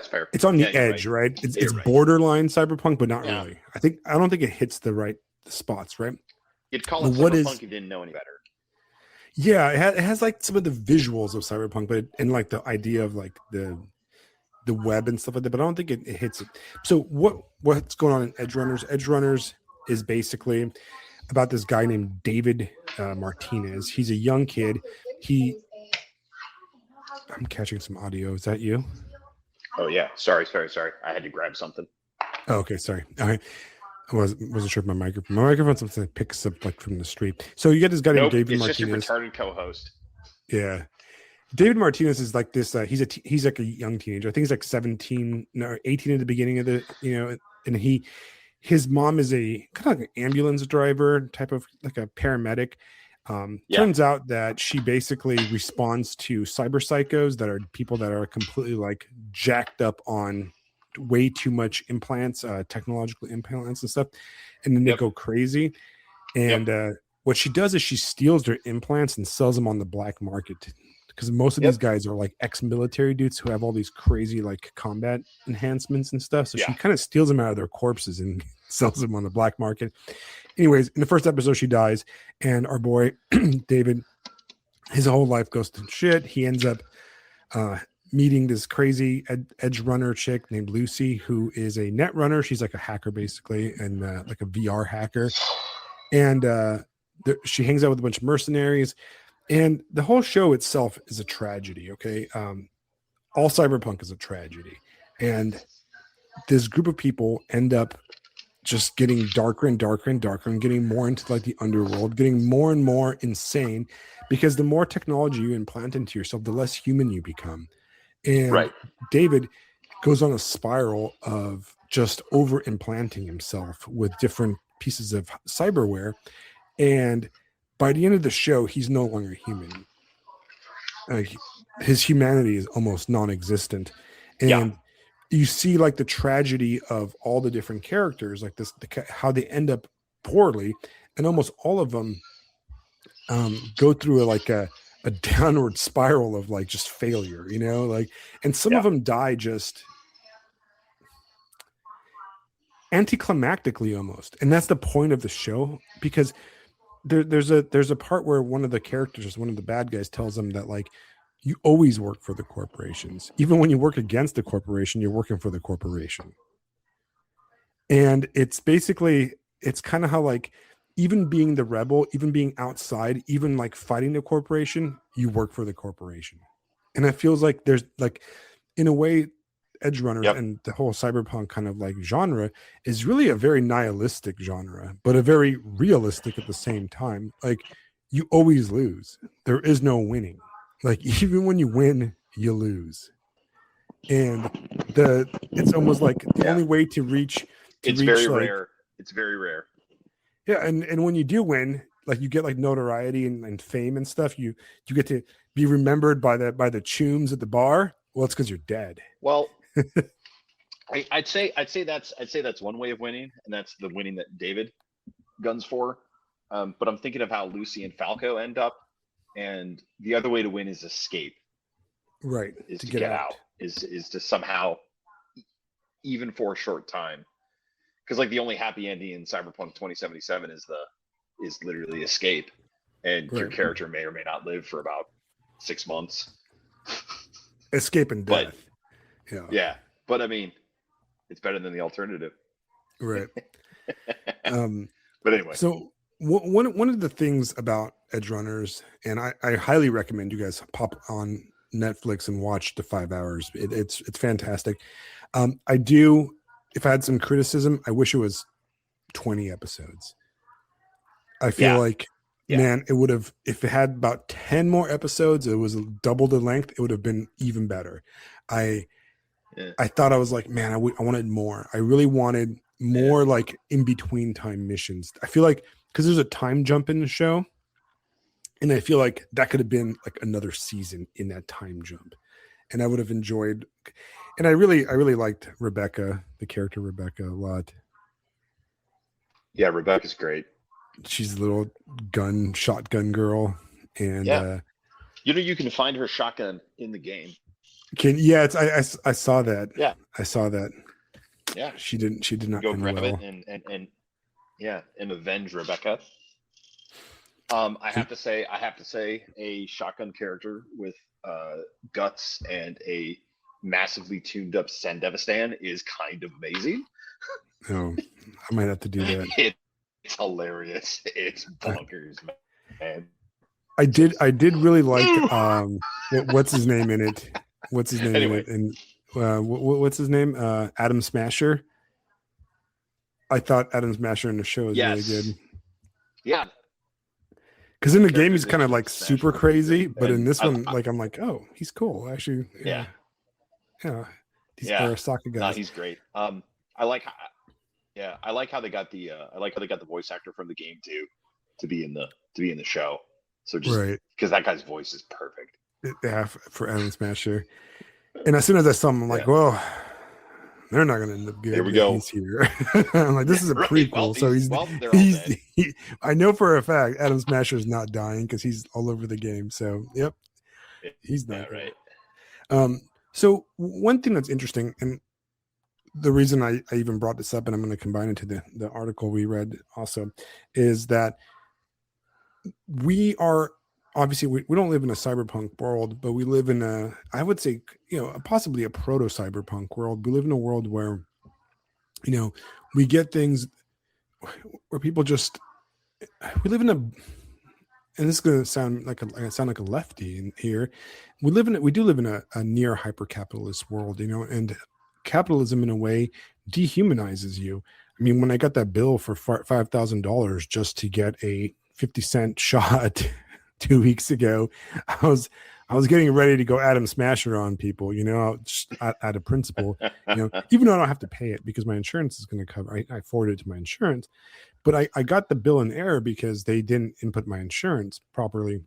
fair. It's on the Yeah, you're edge, right? Yeah, It's you're right. borderline cyberpunk, but not Yeah. really. I don't think it hits the right spots, right? You'd call it What cyberpunk is if you didn't know any better. Yeah, it has like some of the visuals of cyberpunk, but and like the idea of like the web and stuff like that. But I don't think it hits it. So what's going on in Edge Runners? Edge Runners is basically about this guy named David Martinez. He's a young kid. I'm catching some audio. Is that you? Oh yeah, sorry. I had to grab something. Oh, okay, sorry. I wasn't sure if my microphone. My microphone something that picks up like from the street. So you got this guy named Nope, David it's just your Martinez. retarded co-host. Yeah, David Martinez is like this. He's like a young teenager. I think he's like 17, no, 18 at the beginning of the, and his mom is a kind of like an ambulance driver type of like a paramedic. Turns out that she basically responds to cyber psychos that are people that are completely like jacked up on way too much implants, technological implants and stuff, and then they go crazy. And what she does is she steals their implants and sells them on the black market, because most of these guys are like ex-military dudes who have all these crazy like combat enhancements and stuff. So she kind of steals them out of their corpses and sells them on the black market. Anyways, in the first episode, she dies, and our boy David, his whole life goes to shit. He ends up meeting this crazy edge runner chick named Lucy, who is a net runner. She's like a hacker basically, and like a VR hacker. And she hangs out with a bunch of mercenaries, and the whole show itself is a tragedy. Okay, all cyberpunk is a tragedy, and this group of people end up just getting darker and darker and darker, and getting more into like the underworld, getting more and more insane, because the more technology you implant into yourself, the less human you become. And David goes on a spiral of just over implanting himself with different pieces of cyberware, and by the end of the show, he's no longer human. His humanity is almost non-existent, and you see like the tragedy of all the different characters, like this, how they end up poorly, and almost all of them go through a downward spiral of like just failure, like, and some of them die just anticlimactically almost. And that's the point of the show, because there's a part where one of the characters, one of the bad guys, tells them that like, you always work for the corporations. Even when you work against the corporation, you're working for the corporation. And it's basically, it's kind of how like, even being the rebel, even being outside, even like fighting the corporation, you work for the corporation. And it feels like there's like, in a way, edge runners and the whole cyberpunk kind of like genre is really a very nihilistic genre, but a very realistic at the same time. Like, you always lose. There is no winning. Like, even when you win, you lose. And it's almost like the only way to reach. It's very rare. It's very rare. Yeah, and when you do win, like, you get like notoriety and fame and stuff. You get to be remembered by the chooms at the bar. Well, it's because you're dead. Well, I'd say that's one way of winning, and that's the winning that David guns for. But I'm thinking of how Lucy and Falco end up, and the other way to win is escape. Right. Is to get out. Is to somehow, even for a short time, because like the only happy ending in Cyberpunk 2077 is literally escape, and your character may or may not live for about 6 months. Escape and death. Yeah, but I mean, it's better than the alternative. Right. But anyway. So one of the things about edge runners, and I highly recommend you guys pop on Netflix and watch the 5 hours. It's fantastic. I do, if I had some criticism, I wish it was 20 episodes. I feel like, man, it would have, if it had about 10 more episodes, it was double the length, it would have been even better. I thought, I was like, man, I wanted more. I really wanted more like in between time missions. I feel like, because there's a time jump in the show, and I feel like that could have been like another season in that time jump, and I would have enjoyed. And I really liked Rebecca, the character Rebecca, a lot. Yeah, Rebecca's great. She's a little shotgun girl, and you can find her shotgun in the game. I saw that. Yeah, I saw that. Yeah, she did not go grab it and avenge Rebecca. I have to say, a shotgun character with guts and a massively tuned up Sandevistan is kind of amazing. Oh, I might have to do that. It's hilarious. It's bonkers, man. I did really like what's his name in it? In it? And what's his name? Adam Smasher. I thought Adam Smasher in the show was really good. Yeah. Because in the game he's kind of like Smasher super was really crazy, good. but in And this one, like I'm like, oh, he's cool. Actually, yeah. These Arasaka guys. No, he's great. I like how they got the voice actor from the game to be in the show. So just because that guy's voice is perfect. Yeah, for Adam Smasher. And as soon as I saw him, I'm like, well, they're not going to end up good. There we go. He's here. I'm like, this is a prequel, well, so I know for a fact Adam Smasher is not dying because he's all over the game. So, yep, he's not right. So one thing that's interesting, and the reason I even brought this up, and I'm going to combine it to the article we read also, is that we are obviously we don't live in a cyberpunk world, but we live in I would say, possibly a proto cyberpunk world. We live in a world where, we get things where people just, we live in a, and this is going to sound like a lefty in here. We do live in a near hyper capitalist world, and capitalism in a way dehumanizes you. I mean, when I got that bill for $5,000 just to get a 50-cent shot 2 weeks ago, I was getting ready to go Adam Smasher on people, just out of principle, even though I don't have to pay it because my insurance is going to cover. I forwarded it to my insurance, but I got the bill in error because they didn't input my insurance properly,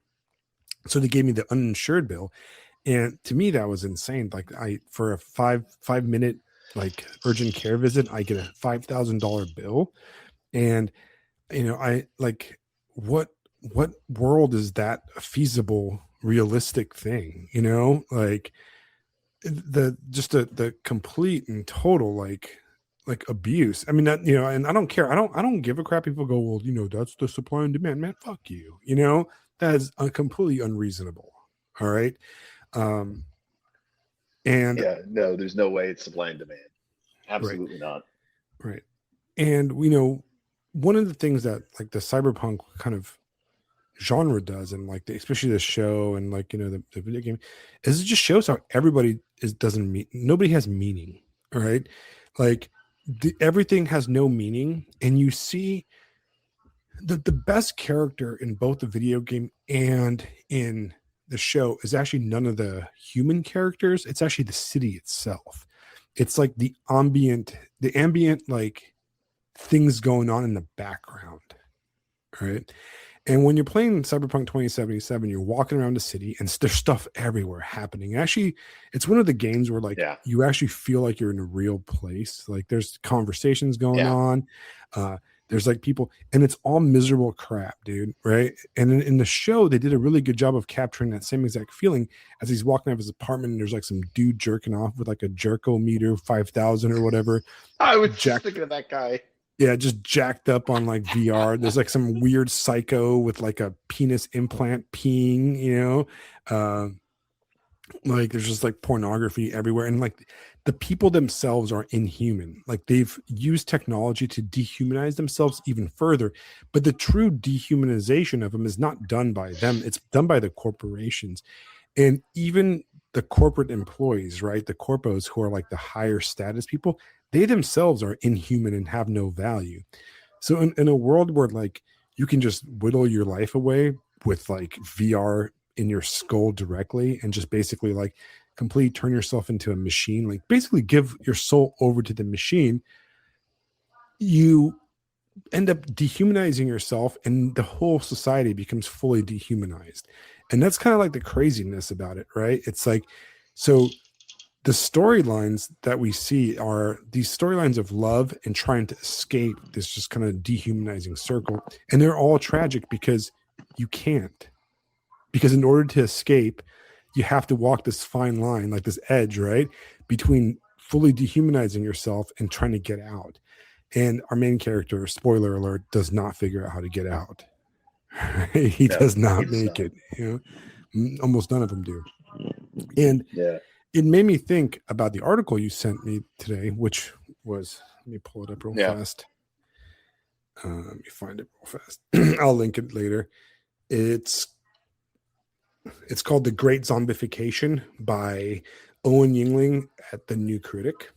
so they gave me the uninsured bill, and to me that was insane. Like for a 5-minute like urgent care visit, I get a $5,000 bill, and I like what world is that a feasible, realistic thing? Like the complete and total like abuse. I mean that, and I don't care. I don't give a crap. People go, well, that's the supply and demand. Man, fuck you. That is completely unreasonable. All right. And no, there's no way it's supply and demand. Absolutely not. Right. And one of the things that like the cyberpunk kind of genre does, and like especially the show and like the video game, is it just shows how everybody nobody has meaning. All right. Like everything has no meaning, and you see the best character in both the video game and in the show is actually none of the human characters. It's actually the city itself. It's like the ambient like things going on in the background, right? And when you're playing Cyberpunk 2077, you're walking around the city and there's stuff everywhere happening. Actually, it's one of the games where like you actually feel like you're in a real place. Like there's conversations going on. There's like people, and it's all miserable crap, dude. Right. And in the show, they did a really good job of capturing that same exact feeling as he's walking out of his apartment and there's like some dude jerking off with like a jerkometer 5,000 or whatever. I was just thinking of that guy. Yeah, just jacked up on like VR. There's like some weird psycho with like a penis implant peeing, like there's just like pornography everywhere. And like the people themselves are inhuman. Like they've used technology to dehumanize themselves even further. But the true dehumanization of them is not done by them. It's done by the corporations. And even the corporate employees, right? The corpos who are like the higher status people, they themselves are inhuman and have no value. So in a world where like you can just whittle your life away with like VR in your skull directly and just basically like completely turn yourself into a machine, like basically give your soul over to the machine, you end up dehumanizing yourself and the whole society becomes fully dehumanized. And that's kind of like the craziness about it, right? It's like, so the storylines that we see are these storylines of love and trying to escape this just kind of dehumanizing circle. And they're all tragic because you can't. Because in order to escape, you have to walk this fine line, like this edge, right? Between fully dehumanizing yourself and trying to get out. And our main character, spoiler alert, does not figure out how to get out. He does not make it. Almost none of them do. And it made me think about the article you sent me today, which was, let me pull it up real fast. Let me find it real fast. I'll link it later. It's called The Great Zombification by Owen Yingling at the New Critic.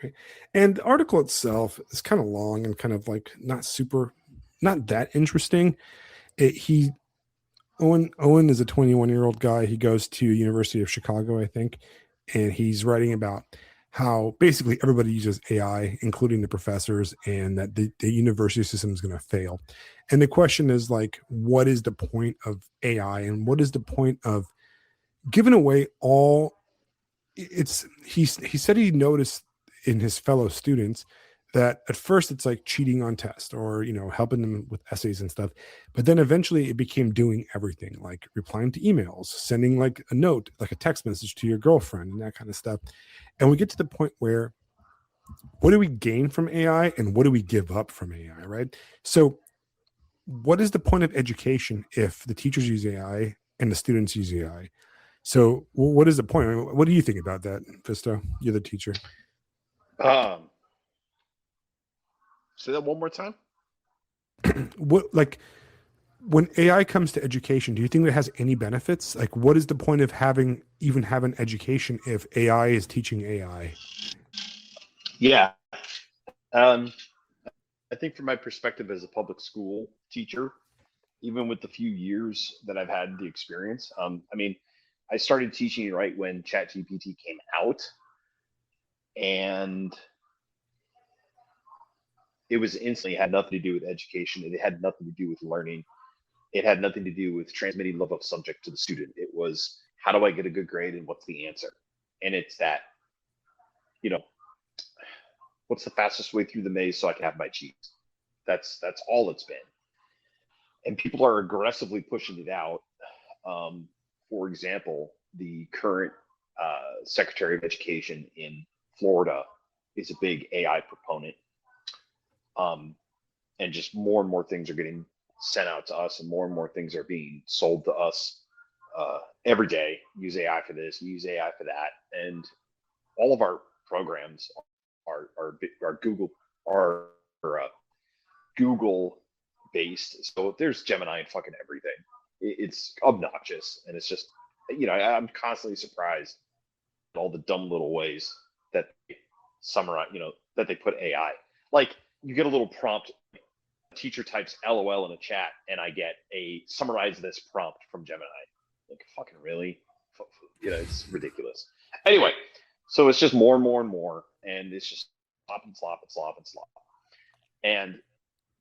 Right? And the article itself is kind of long and kind of like not that interesting. Owen is a 21-year-old guy. He goes to University of Chicago, I think, and he's writing about how basically everybody uses AI, including the professors, and that the university system is going to fail. And the question is like, what is the point of AI, and what is the point of giving away all? He said he noticed in his fellow students that at first it's like cheating on tests or helping them with essays and stuff, but then eventually it became doing everything, like replying to emails, sending like a note, like a text message to your girlfriend and that kind of stuff. And we get to the point where what do we gain from AI and what do we give up from AI, right? So what is the point of education if the teachers use AI and the students use AI? So what is the point? I mean, what do you think about that, Fisto? You're the teacher. Say that one more time. What, like, when AI comes to education, do you think it has any benefits? Like, what is the point of even having education if AI is teaching AI? Yeah. I think from my perspective as a public school teacher, even with the few years that I've had the experience, I mean, I started teaching right when ChatGPT came out, and it was instantly had nothing to do with education. It had nothing to do with learning. It had nothing to do with transmitting love of subject to the student. It was, how do I get a good grade and what's the answer? And it's that, what's the fastest way through the maze so I can have my cheese? That's all it's been. And people are aggressively pushing it out. For example, the current Secretary of Education in Florida is a big AI proponent. And just more and more things are getting sent out to us, and more things are being sold to us every day. Use AI for this, use AI for that, and all of our programs are Google based. So there's Gemini and fucking everything. It's obnoxious, and it's just I'm constantly surprised at all the dumb little ways that they summarize, that they put AI. Like, you get a little prompt, teacher types LOL in a chat, and I get a summarize this prompt from Gemini. Like, fucking really? It's ridiculous. Anyway, so it's just more and more and more, and it's just slop and slop and slop and slop. And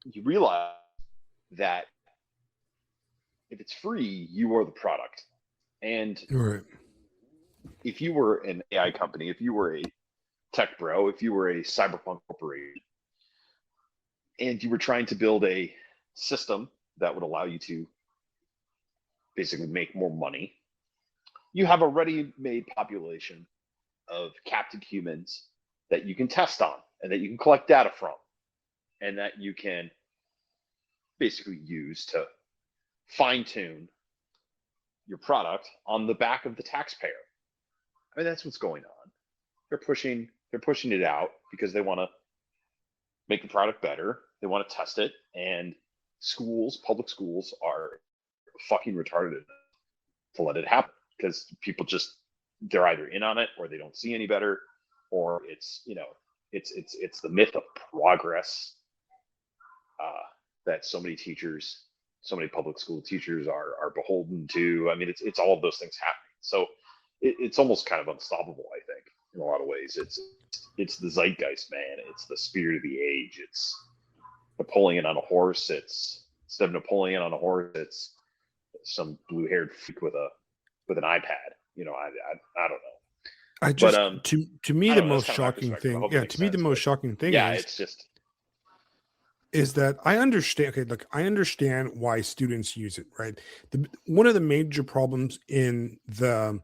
you realize that if it's free, you are the product. And Right. if you were an AI company, if you were a tech bro, if you were a cyberpunk corporation, and you were trying to build a system that would allow you to basically make more money, you have a ready-made population of captive humans that you can test on and that you can collect data from and that you can basically use to fine-tune your product on the back of the taxpayer. I mean, that's what's going on. They're pushing it out because they want to make the product better. They want to test it, and public schools are fucking retarded to let it happen because people they're either in on it or they don't see any better, or it's the myth of progress that so many public school teachers are beholden to. I mean, it's all of those things happening. So it's almost kind of unstoppable, I think, in a lot of ways. It's the zeitgeist, man. It's the spirit of the age. It's Napoleon on a horse. Instead of Napoleon on a horse, it's some blue-haired freak with an iPad. I don't know. But to me, the most shocking thing, it's just is that I understand. Okay, look, I understand why students use it, right? One of the major problems in a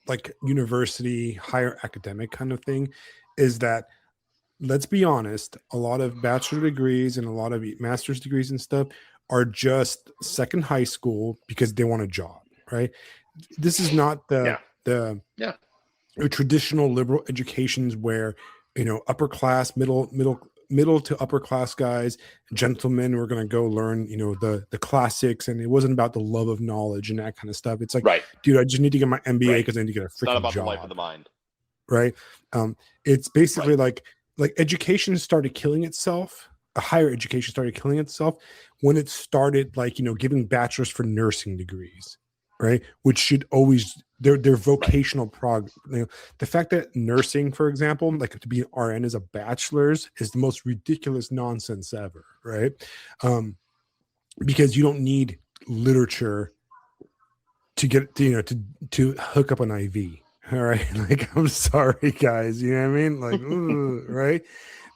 like university, higher academic kind of thing, is that, let's be honest, a lot of bachelor degrees and a lot of master's degrees and stuff are just second high school because they want a job, right? This is not the traditional liberal educations where upper class, middle middle to upper class guys, gentlemen were going to go learn, the classics, and it wasn't about the love of knowledge and that kind of stuff. It's like, Right. dude, I just need to get my MBA Right. because I need to get a It's not freaking about the job. life of the mind. Right. It's basically Right. like education started killing itself. Higher education started killing itself when it started giving bachelors for nursing degrees, right? Which should always their vocational the fact that nursing, for example, like to be an RN as a bachelor's is the most ridiculous nonsense ever, right? Because you don't need literature to get to hook up an IV. All right. Like, I'm sorry, guys. You know what I mean? Like, ooh, right.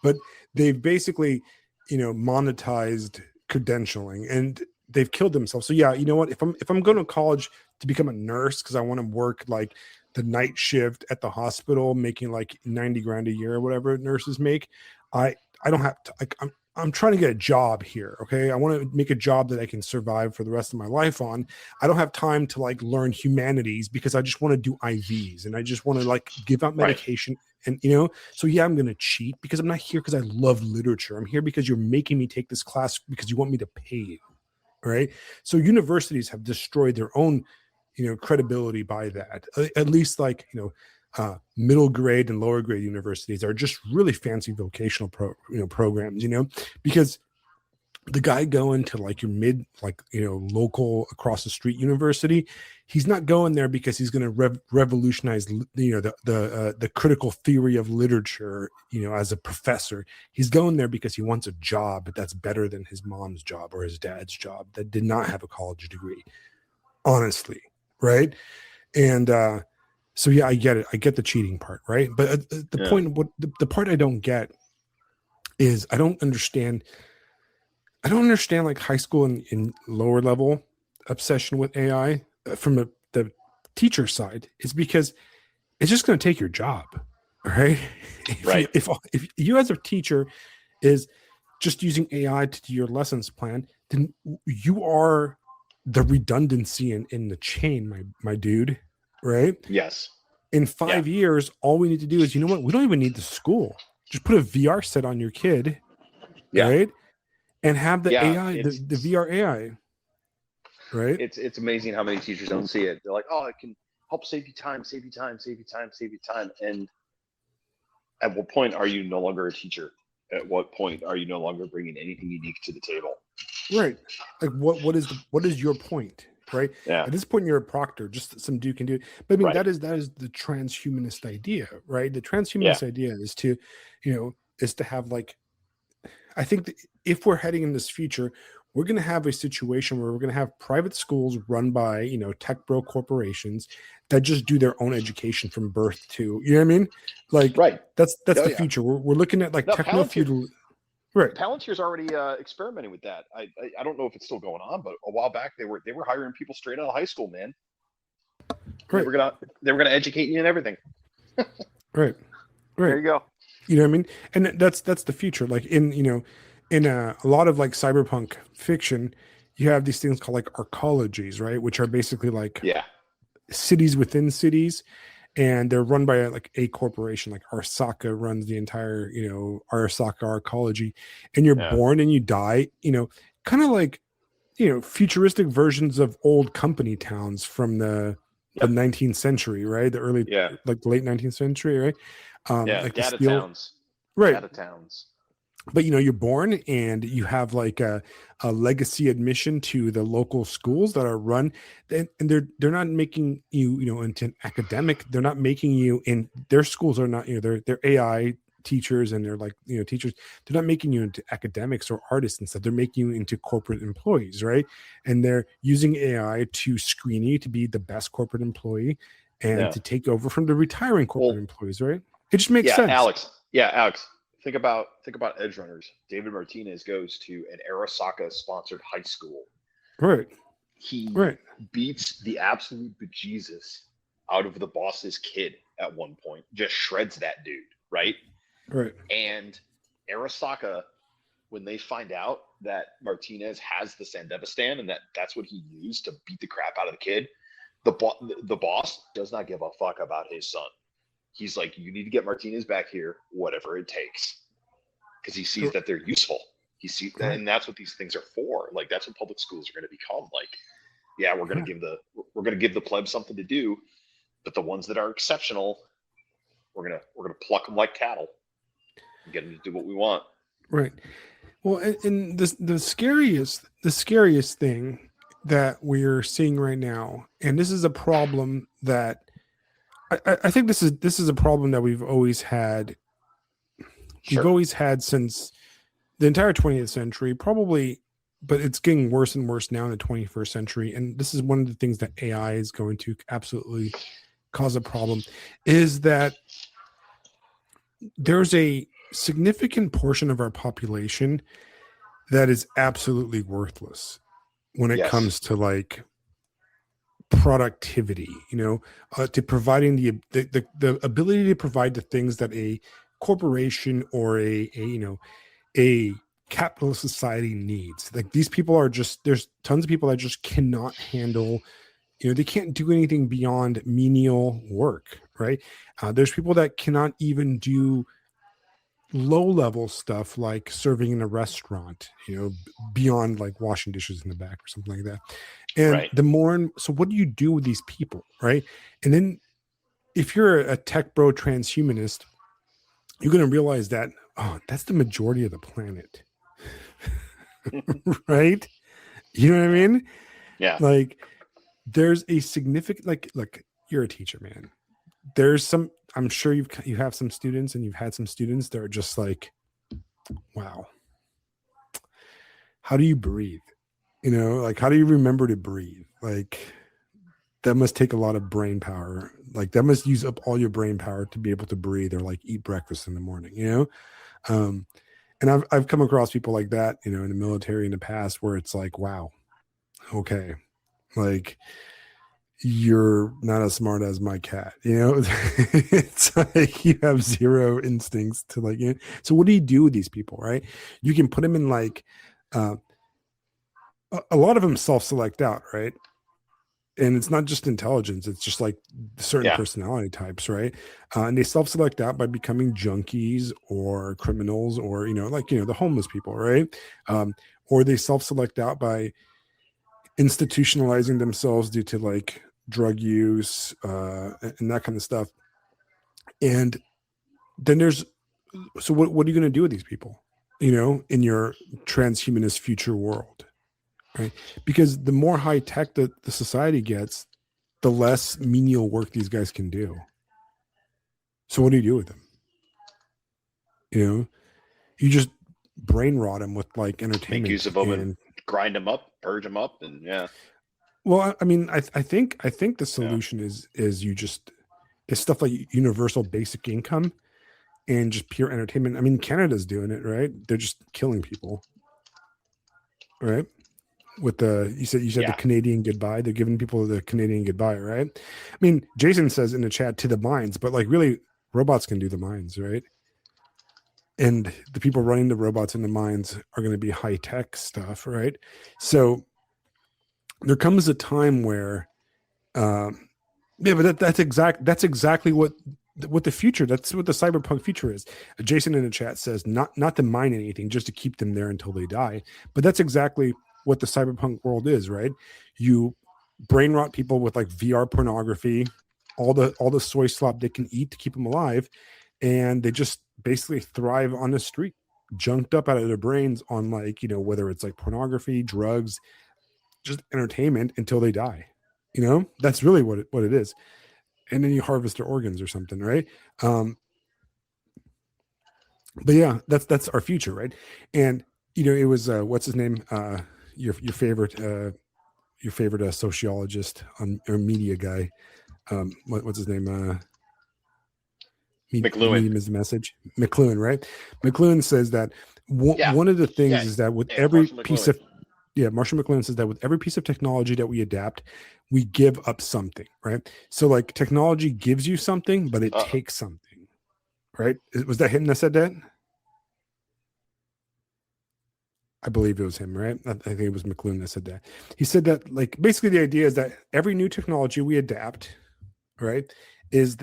But they've basically, monetized credentialing and they've killed themselves. So yeah, you know what? If I'm going to college to become a nurse because I want to work like the night shift at the hospital, making like 90 grand a year or whatever nurses make, I don't have to. Like, I'm trying to get a job here. Okay, I want to make a job that I can survive for the rest of my life on. I don't have time to like learn humanities because I just want to do IVs and I just want to like give out medication. Right. And so yeah, I'm going to cheat because I'm not here because I love literature. I'm here because you're making me take this class because you want me to pay you. Right. So universities have destroyed their own, credibility by that. At least middle grade and lower grade universities are just really fancy vocational programs, because the guy going to like your mid, local across the street university, he's not going there because he's going to revolutionize, the critical theory of literature, as a professor. He's going there because he wants a job that's better than his mom's job or his dad's job that did not have a college degree, honestly. Right. And, so yeah, I get it. I get the cheating part. Right. But the part I don't get is I don't understand like high school and in lower level obsession with AI from the teacher side. Is because it's just going to take your job, right? If you as a teacher is just using AI to do your lessons plan, then you are the redundancy in the chain, my dude, right? Yes. In 5 years, all we need to do is, we don't even need the school. Just put a VR set on your kid, right? And have the AI, the VR AI, right? It's amazing how many teachers don't see it. They're like, oh, it can help save you time. And at what point are you no longer a teacher? At what point are you no longer bringing anything unique to the table? Right. Like what is your point? Right. Yeah. At this point, you're a proctor, just some dude can do it. But I mean, that is the transhumanist idea, right? The transhumanist idea is to, is to have like, I think that if we're heading in this future, we're going to have a situation where we're going to have private schools run by, tech bro corporations that just do their own education from birth to, you know what I mean? Like, that's the future. We're looking at like techno-feudal. Right. Palantir's already experimenting with that. I don't know if it's still going on, but a while back they were hiring people straight out of high school, man. Right. They were gonna educate you and everything. Right. There you go. You know what I mean? And that's the future. Like in a lot of like cyberpunk fiction, you have these things called like arcologies, right? Which are basically like cities within cities. And they're run by like a corporation, like Arasaka runs the entire, Arasaka arcology, and you're born and you die, kind of like, futuristic versions of old company towns from the 19th century, right? The early, like the late 19th century, right? Like data towns, right? Data towns. But you're born and you have like a legacy admission to the local schools that are run, and they're not making you into an academic. They're not making you in their schools are not they're AI teachers and they're like teachers. They're not making you into academics or artists and stuff. They're making you into corporate employees, right? And they're using AI to screen you to be the best corporate employee and to take over from the retiring corporate employees, right? It just makes sense. Alex. Think about edge runners. David Martinez goes to an Arasaka sponsored high school. Right. He beats the absolute bejesus out of the boss's kid at one point. Just shreds that dude, right? Right. And Arasaka, when they find out that Martinez has the Sandevistan and that's what he used to beat the crap out of the kid, the boss does not give a fuck about his son. He's like, you need to get Martinez back here, whatever it takes. because he sees that they're useful. He sees that, and that's what these things are for. Like that's what public schools are going to become. Like, yeah, we're going to give the plebs something to do, but the ones that are exceptional, we're gonna pluck them like cattle and get them to do what we want. Right. Well, and the scariest thing that we're seeing right now, and this is a problem that I think this is a problem that we've always had. We've always had since the entire 20th century, probably, but it's getting worse and worse now in the 21st century. And this is one of the things that AI is going to absolutely cause a problem, is that there's a significant portion of our population that is absolutely worthless when it comes to like productivity, to providing the ability to provide the things that a corporation or a capitalist society needs. Like these people are just, there's tons of people that just cannot handle, they can't do anything beyond menial work, right? There's people that cannot even do low level stuff like serving in a restaurant, beyond like washing dishes in the back or something like that. And so what do you do with these people, right? And then if you're a tech bro transhumanist, you're going to realize that, that's the majority of the planet. Right? You know what I mean? Yeah. Like there's a significant, like you're a teacher, man. There's some, I'm sure you have some students and you've had some students that are just like, wow, how do you breathe? Like how do you remember to breathe? Like that must take a lot of brain power. Like that must use up all your brain power to be able to breathe or like eat breakfast in the morning, and I've come across people like that, in the military in the past where it's like, wow, okay, like you're not as smart as my cat, it's like you have zero instincts to like, so what do you do with these people, right? You can put them in like, a lot of them self-select out, right? And it's not just intelligence, it's just like certain personality types, right? And they self-select out by becoming junkies or criminals or the homeless people, right? Or they self-select out by institutionalizing themselves due to like drug use, and that kind of stuff. And then so what are you going to do with these people, in your transhumanist future world, right? Because the more high tech that the society gets, the less menial work these guys can do. So what do you do with them? You just brain rot them with like entertainment, make use of them and grind them up, purge them up, and Well, I mean, I think the solution is it's stuff like universal basic income and just pure entertainment. I mean, Canada's doing it, right? They're just killing people, right? With you said the Canadian goodbye. They're giving people the Canadian goodbye, right? I mean, Jason says in the chat to the mines, but like really, robots can do the mines, right? And the people running the robots in the mines are going to be high tech stuff, right? So there comes a time where, but that's exactly what the future. That's what the cyberpunk future is. Jason in the chat says not to mine anything, just to keep them there until they die. But that's exactly what the cyberpunk world is, right? You brain rot people with like VR pornography, all the soy slop they can eat to keep them alive, and they just basically thrive on the street, junked up out of their brains on like whether it's like pornography, drugs, just entertainment until they die. That's really what it is. And then you harvest their organs or something, right? But yeah, that's our future, right? And it was what's his name? Your favorite sociologist or media guy. What's his name? McLuhan. Medium is the message. McLuhan, right? McLuhan says that one of the things is that with every piece of Marshall McLuhan says that with every piece of technology that we adapt, we give up something, right? So like technology gives you something, but it takes something, right? Was that him that said that? I believe it was him, right? I think it was McLuhan that said that. He said that like basically the idea is that every new technology we adapt, right, is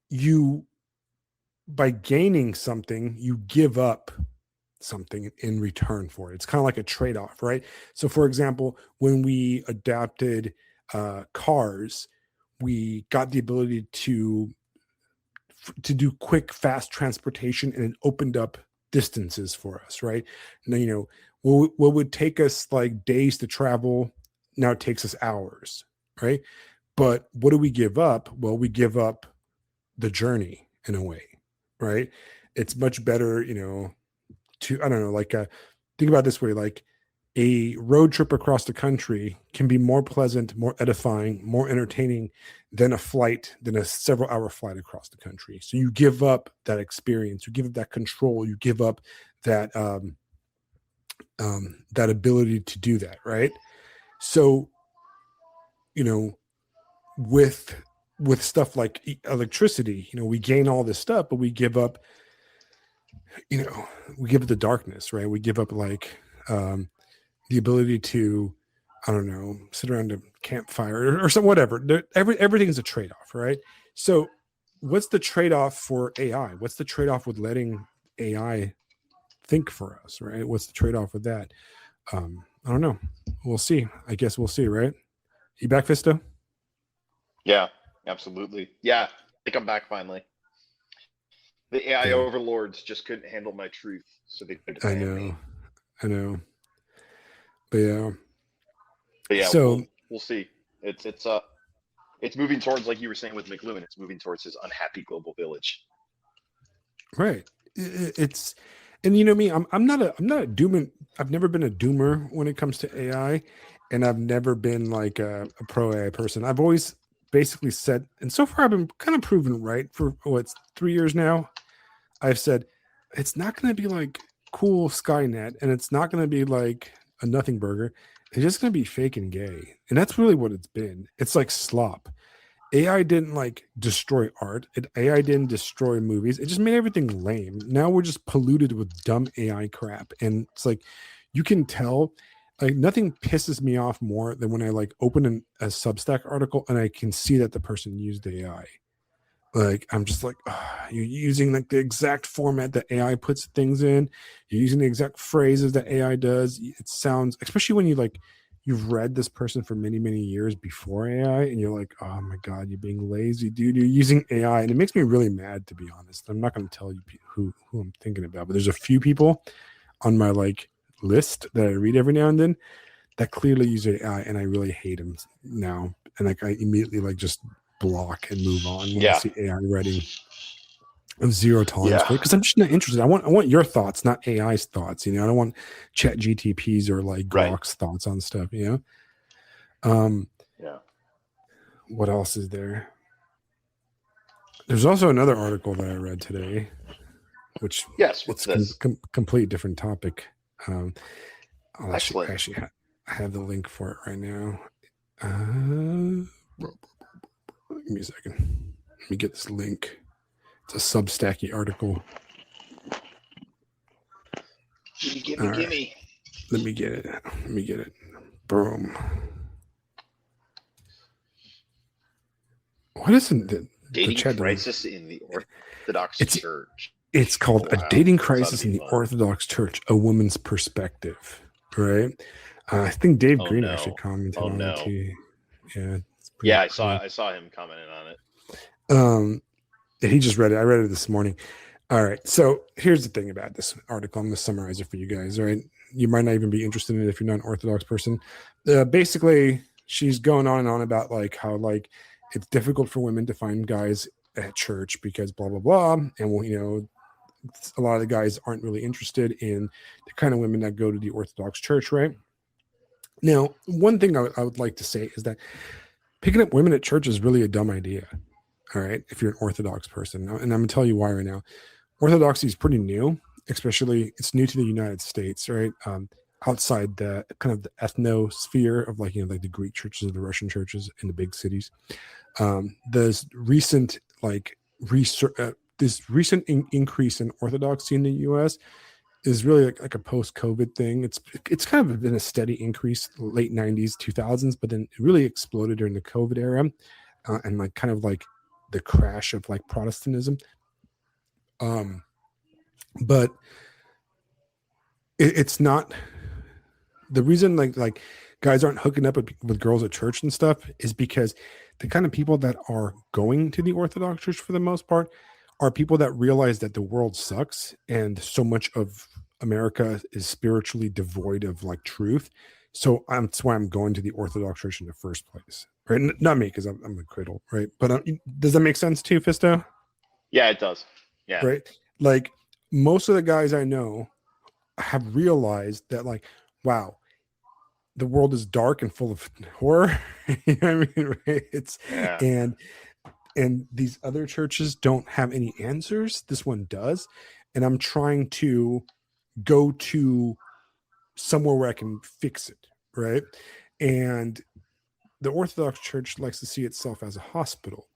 you by gaining something, you give up something in return for it. It's kind of like a trade-off, right? So for example, when we adapted cars, we got the ability to do quick, fast transportation, and it opened up distances for us, right? Now, what would take us like days to travel now it takes us hours, right? But what do we give up? Well, we give up the journey in a way, right? It's much better, to, I don't know, like think about it this way, like a road trip across the country can be more pleasant, more edifying, more entertaining than a several hour flight across the country. So you give up that experience, you give up that control, you give up that that ability to do that, right? So, with stuff like electricity, we gain all this stuff, but we give up, we give up the darkness, right? We give up like the ability to, I don't know, sit around a campfire or some whatever. Everything's a trade-off, right? So what's the trade-off for AI? What's the trade-off with letting AI think for us, right? What's the trade-off with that? I don't know. We'll see. I guess we'll see, right? You back, Fisto? Yeah, absolutely. Yeah, I think I'm back finally. The AI Yeah, overlords just couldn't handle my truth, so they could I ban know. me. I know. But yeah. But yeah, So we'll see. It's moving towards, like you were saying with McLuhan, it's moving towards his unhappy global village. right. It's and me, I'm not a doomer. I've never been a doomer when it comes to AI, and I've never been like a pro AI person. I've always basically said, and so far I've been kind of proven right for what's 3 years now. I've said it's not going to be like cool Skynet, and it's not going to be like a nothing burger. It's just going to be fake and gay, and that's really what it's been. It's like slop. AI didn't like destroy art. AI didn't destroy movies. It just made everything lame. Now we're just polluted with dumb AI crap, and it's like you can tell. Like nothing pisses me off more than when I like open a Substack article and I can see that the person used AI. Like I'm just like, you're using like the exact format that AI puts things in. You're using the exact phrases that AI does. It sounds, especially when you've read this person for many, many years before AI, and you're like, oh my God, you're being lazy, dude. You're using AI, and it makes me really mad, to be honest. I'm not going to tell you who I'm thinking about, but there's a few people on my like list that I read every now and then that clearly use AI, and I really hate them now. And like I immediately like just block and move on when I Yeah, see AI writing. Of zero tolerance yeah, for it because I'm just not interested. I want your thoughts, not AI's thoughts. I don't want Chat GTPs or like right. Grok's thoughts on stuff. Um, Yeah. what else is there? There's also another article that I read today, which Yes. What's it's this? complete different topic. Um, I'll Excellent. I have the link for it right now. Uh, give me a second. Let me get this link. It's a Substacky article. Gimme, All right, gimme. let me get it. Let me get it. Boom. What isn't the Dating chat doesn't? crisis in the Orthodox It's Church. it's Oh called A wow, Dating this ought to Crisis be in the fun. Orthodox Church: A Woman's Perspective. Right. I think Dave Oh Green actually no. commented Oh on it no. too. Yeah, it's Yeah, pretty cool. I saw him commenting on it. Um, he just read it. I read it this morning. All right. So here's the thing about this article. I'm going to summarize it for you guys. All right. You might not even be interested in it if you're not an Orthodox person. Basically, she's going on and on about like how like it's difficult for women to find guys at church because blah blah blah, and well, a lot of the guys aren't really interested in the kind of women that go to the Orthodox church, right? Now, one thing I would like to say is that picking up women at church is really a dumb idea. All right, if you're an Orthodox person, and I'm gonna tell you why right now. Orthodoxy is pretty new, especially it's new to the United States, right? Outside the kind of the ethnosphere of like like the Greek churches, the Russian churches in the big cities. There's recent like research. This recent increase in orthodoxy in the U.S. is really like a post-COVID thing. It's kind of been a steady increase, late '90s, 2000s, but then it really exploded during the COVID era, and like kind of like the crash of like Protestantism. Um, but it's not the reason like guys aren't hooking up with girls at church and stuff is because the kind of people that are going to the Orthodox Church for the most part are people that realize that the world sucks and so much of America is spiritually devoid of like truth. So that's why I'm going to the Orthodox Church in the first place, right? Not me because I'm a cradle, right? But does that make sense too, Fisto? Yeah, it does. Yeah. Right? Like most of the guys I know have realized that, like, wow, the world is dark and full of horror. You know what I mean? Right? It's Yeah. and these other churches don't have any answers. This one does, and I'm trying to go to somewhere where I can fix it, right? And the Orthodox Church likes to see itself as a hospital,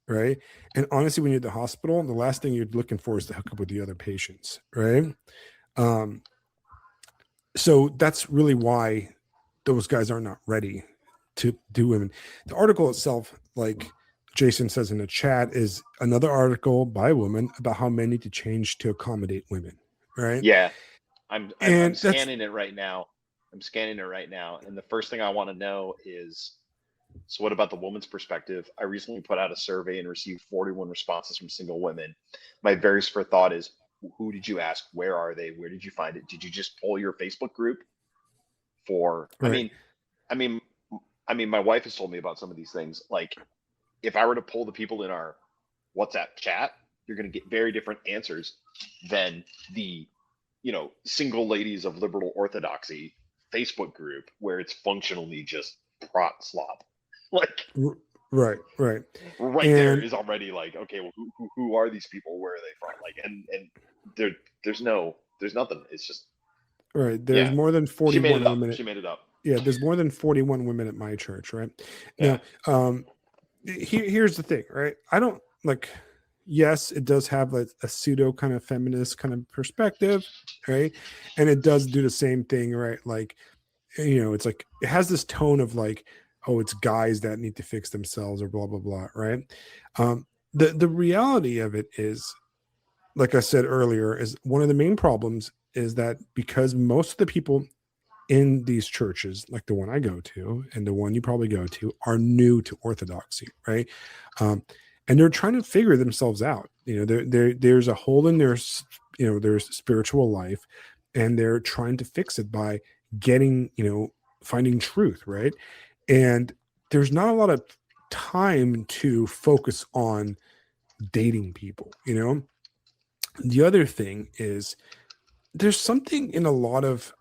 right? And honestly, when you're at the hospital, the last thing you're looking for is to hook up with the other patients, right? Um, so that's really why those guys are not ready to do women. The article itself, like Jason says in the chat, is another article by a woman about how men need to change to accommodate women, right? Yeah. I'm And that's scanning it right now. I'm scanning it right now, and the first thing I want to know is, so what about the woman's perspective? I recently put out a survey and received 41 responses from single women. My very first thought is, who did you ask? Where are they? Where did you find it? Did you just pull your Facebook group for? right. I mean, my wife has told me about some of these things. Like, if I were to pull the people in our WhatsApp chat, you're going to get very different answers than the, single ladies of liberal orthodoxy Facebook group where it's functionally just prot slop. Like, Right. right there And is already like, okay, well, who are these people? Where are they from? Like, and there's nothing. It's just, right, there's yeah, more than she made it 41 up. women. She made it up. Yeah, there's more than 41 women at my church, right? Yeah, Now, here's the thing, right? I don't like, yes, it does have like a pseudo kind of feminist kind of perspective, right? And it does do the same thing, right? Like, it's like it has this tone of like, oh, it's guys that need to fix themselves or blah blah blah, right? The reality of it is, like I said earlier, is one of the main problems is that because most of the people in these churches, like the one I go to and the one you probably go to, are new to Orthodoxy, right? And they're trying to figure themselves out. There's a hole in their spiritual life, and they're trying to fix it by getting, finding truth, right? And there's not a lot of time to focus on dating people. The other thing is there's something in a lot of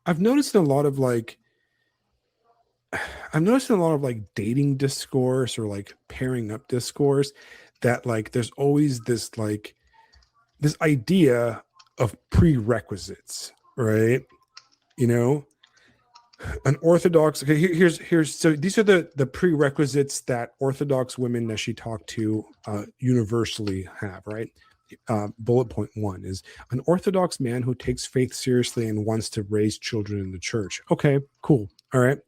I've noticed in a lot of like I've noticed in a lot of like dating discourse or like pairing up discourse that like there's always this idea of prerequisites, right? You know, an Orthodox. Okay, here's so these are the prerequisites that Orthodox women that she talked to universally have, right? Bullet point one is an Orthodox man who takes faith seriously and wants to raise children in the church. Okay, cool. All right.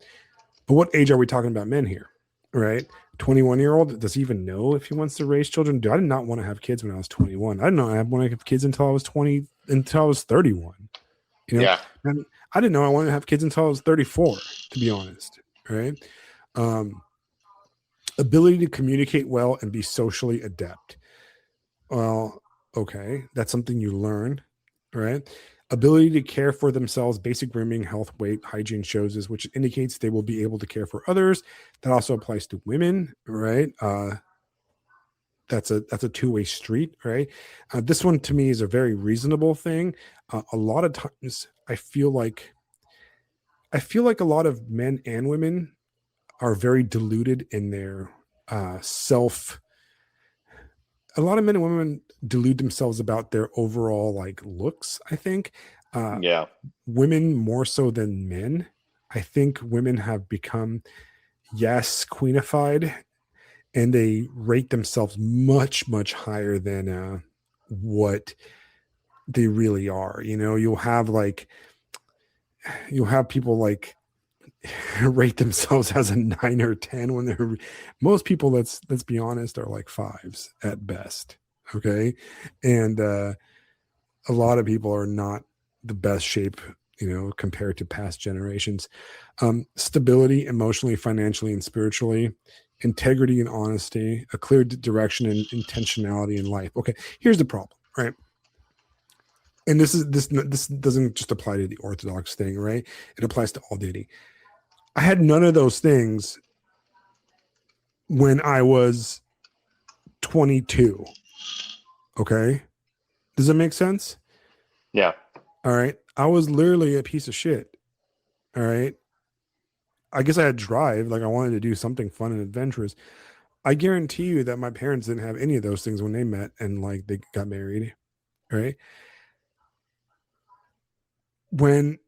But what age are we talking about men here? Right? 21-year-old, does he even know if he wants to raise children? Dude, I did not want to have kids when I was 21. I didn't know I want to have kids until I was 20, until I was 31. yeah, And I didn't know I wanted to have kids until I was 34, to be honest. Right? Um, ability to communicate well and be socially adept. Well, okay, that's something you learn, right? Ability to care for themselves, basic grooming, health, weight, hygiene shows is, which indicates they will be able to care for others. That also applies to women, right? That's a two-way street, right? This one to me is a very reasonable thing. A lot of times, I feel like a lot of men and women are very deluded in their self. A lot of men and women delude themselves about their overall like looks. I think uh, yeah, women more so than men. I think women have become, yes, queenified, and they rate themselves much much higher than what they really are. You'll have people like rate themselves as a 9 or 10 when they're most people, let's be honest, are like fives at best. Okay. And a lot of people are not the best shape, compared to past generations. Stability emotionally, financially, and spiritually, integrity and honesty, a clear direction and intentionality in life. Okay. Here's the problem, right? And this doesn't just apply to the Orthodox thing, right? It applies to all dating. I had none of those things when I was 22. Okay. Does that make sense? Yeah. All right. I was literally a piece of shit. All right. I guess I had drive. Like I wanted to do something fun and adventurous. I guarantee you that my parents didn't have any of those things when they met and like they got married. Right. When,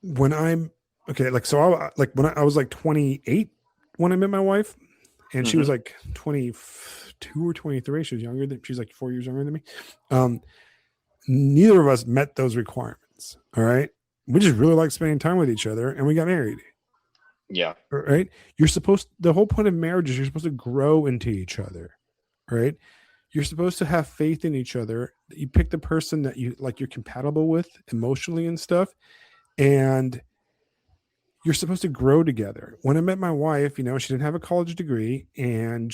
when I'm okay, like, so I was like 28 when I met my wife, and she was Hmm. like 22 or 23. She was younger than, she's like 4 years younger than me. Um, Neither of us met those requirements. All right. We just really liked spending time with each other and we got married. Yeah. Right. The whole point of marriage is you're supposed to grow into each other. Right. You're supposed to have faith in each other. You pick the person that you like, you're compatible with emotionally and stuff. And you're supposed to grow together. When I met my wife, she didn't have a college degree, and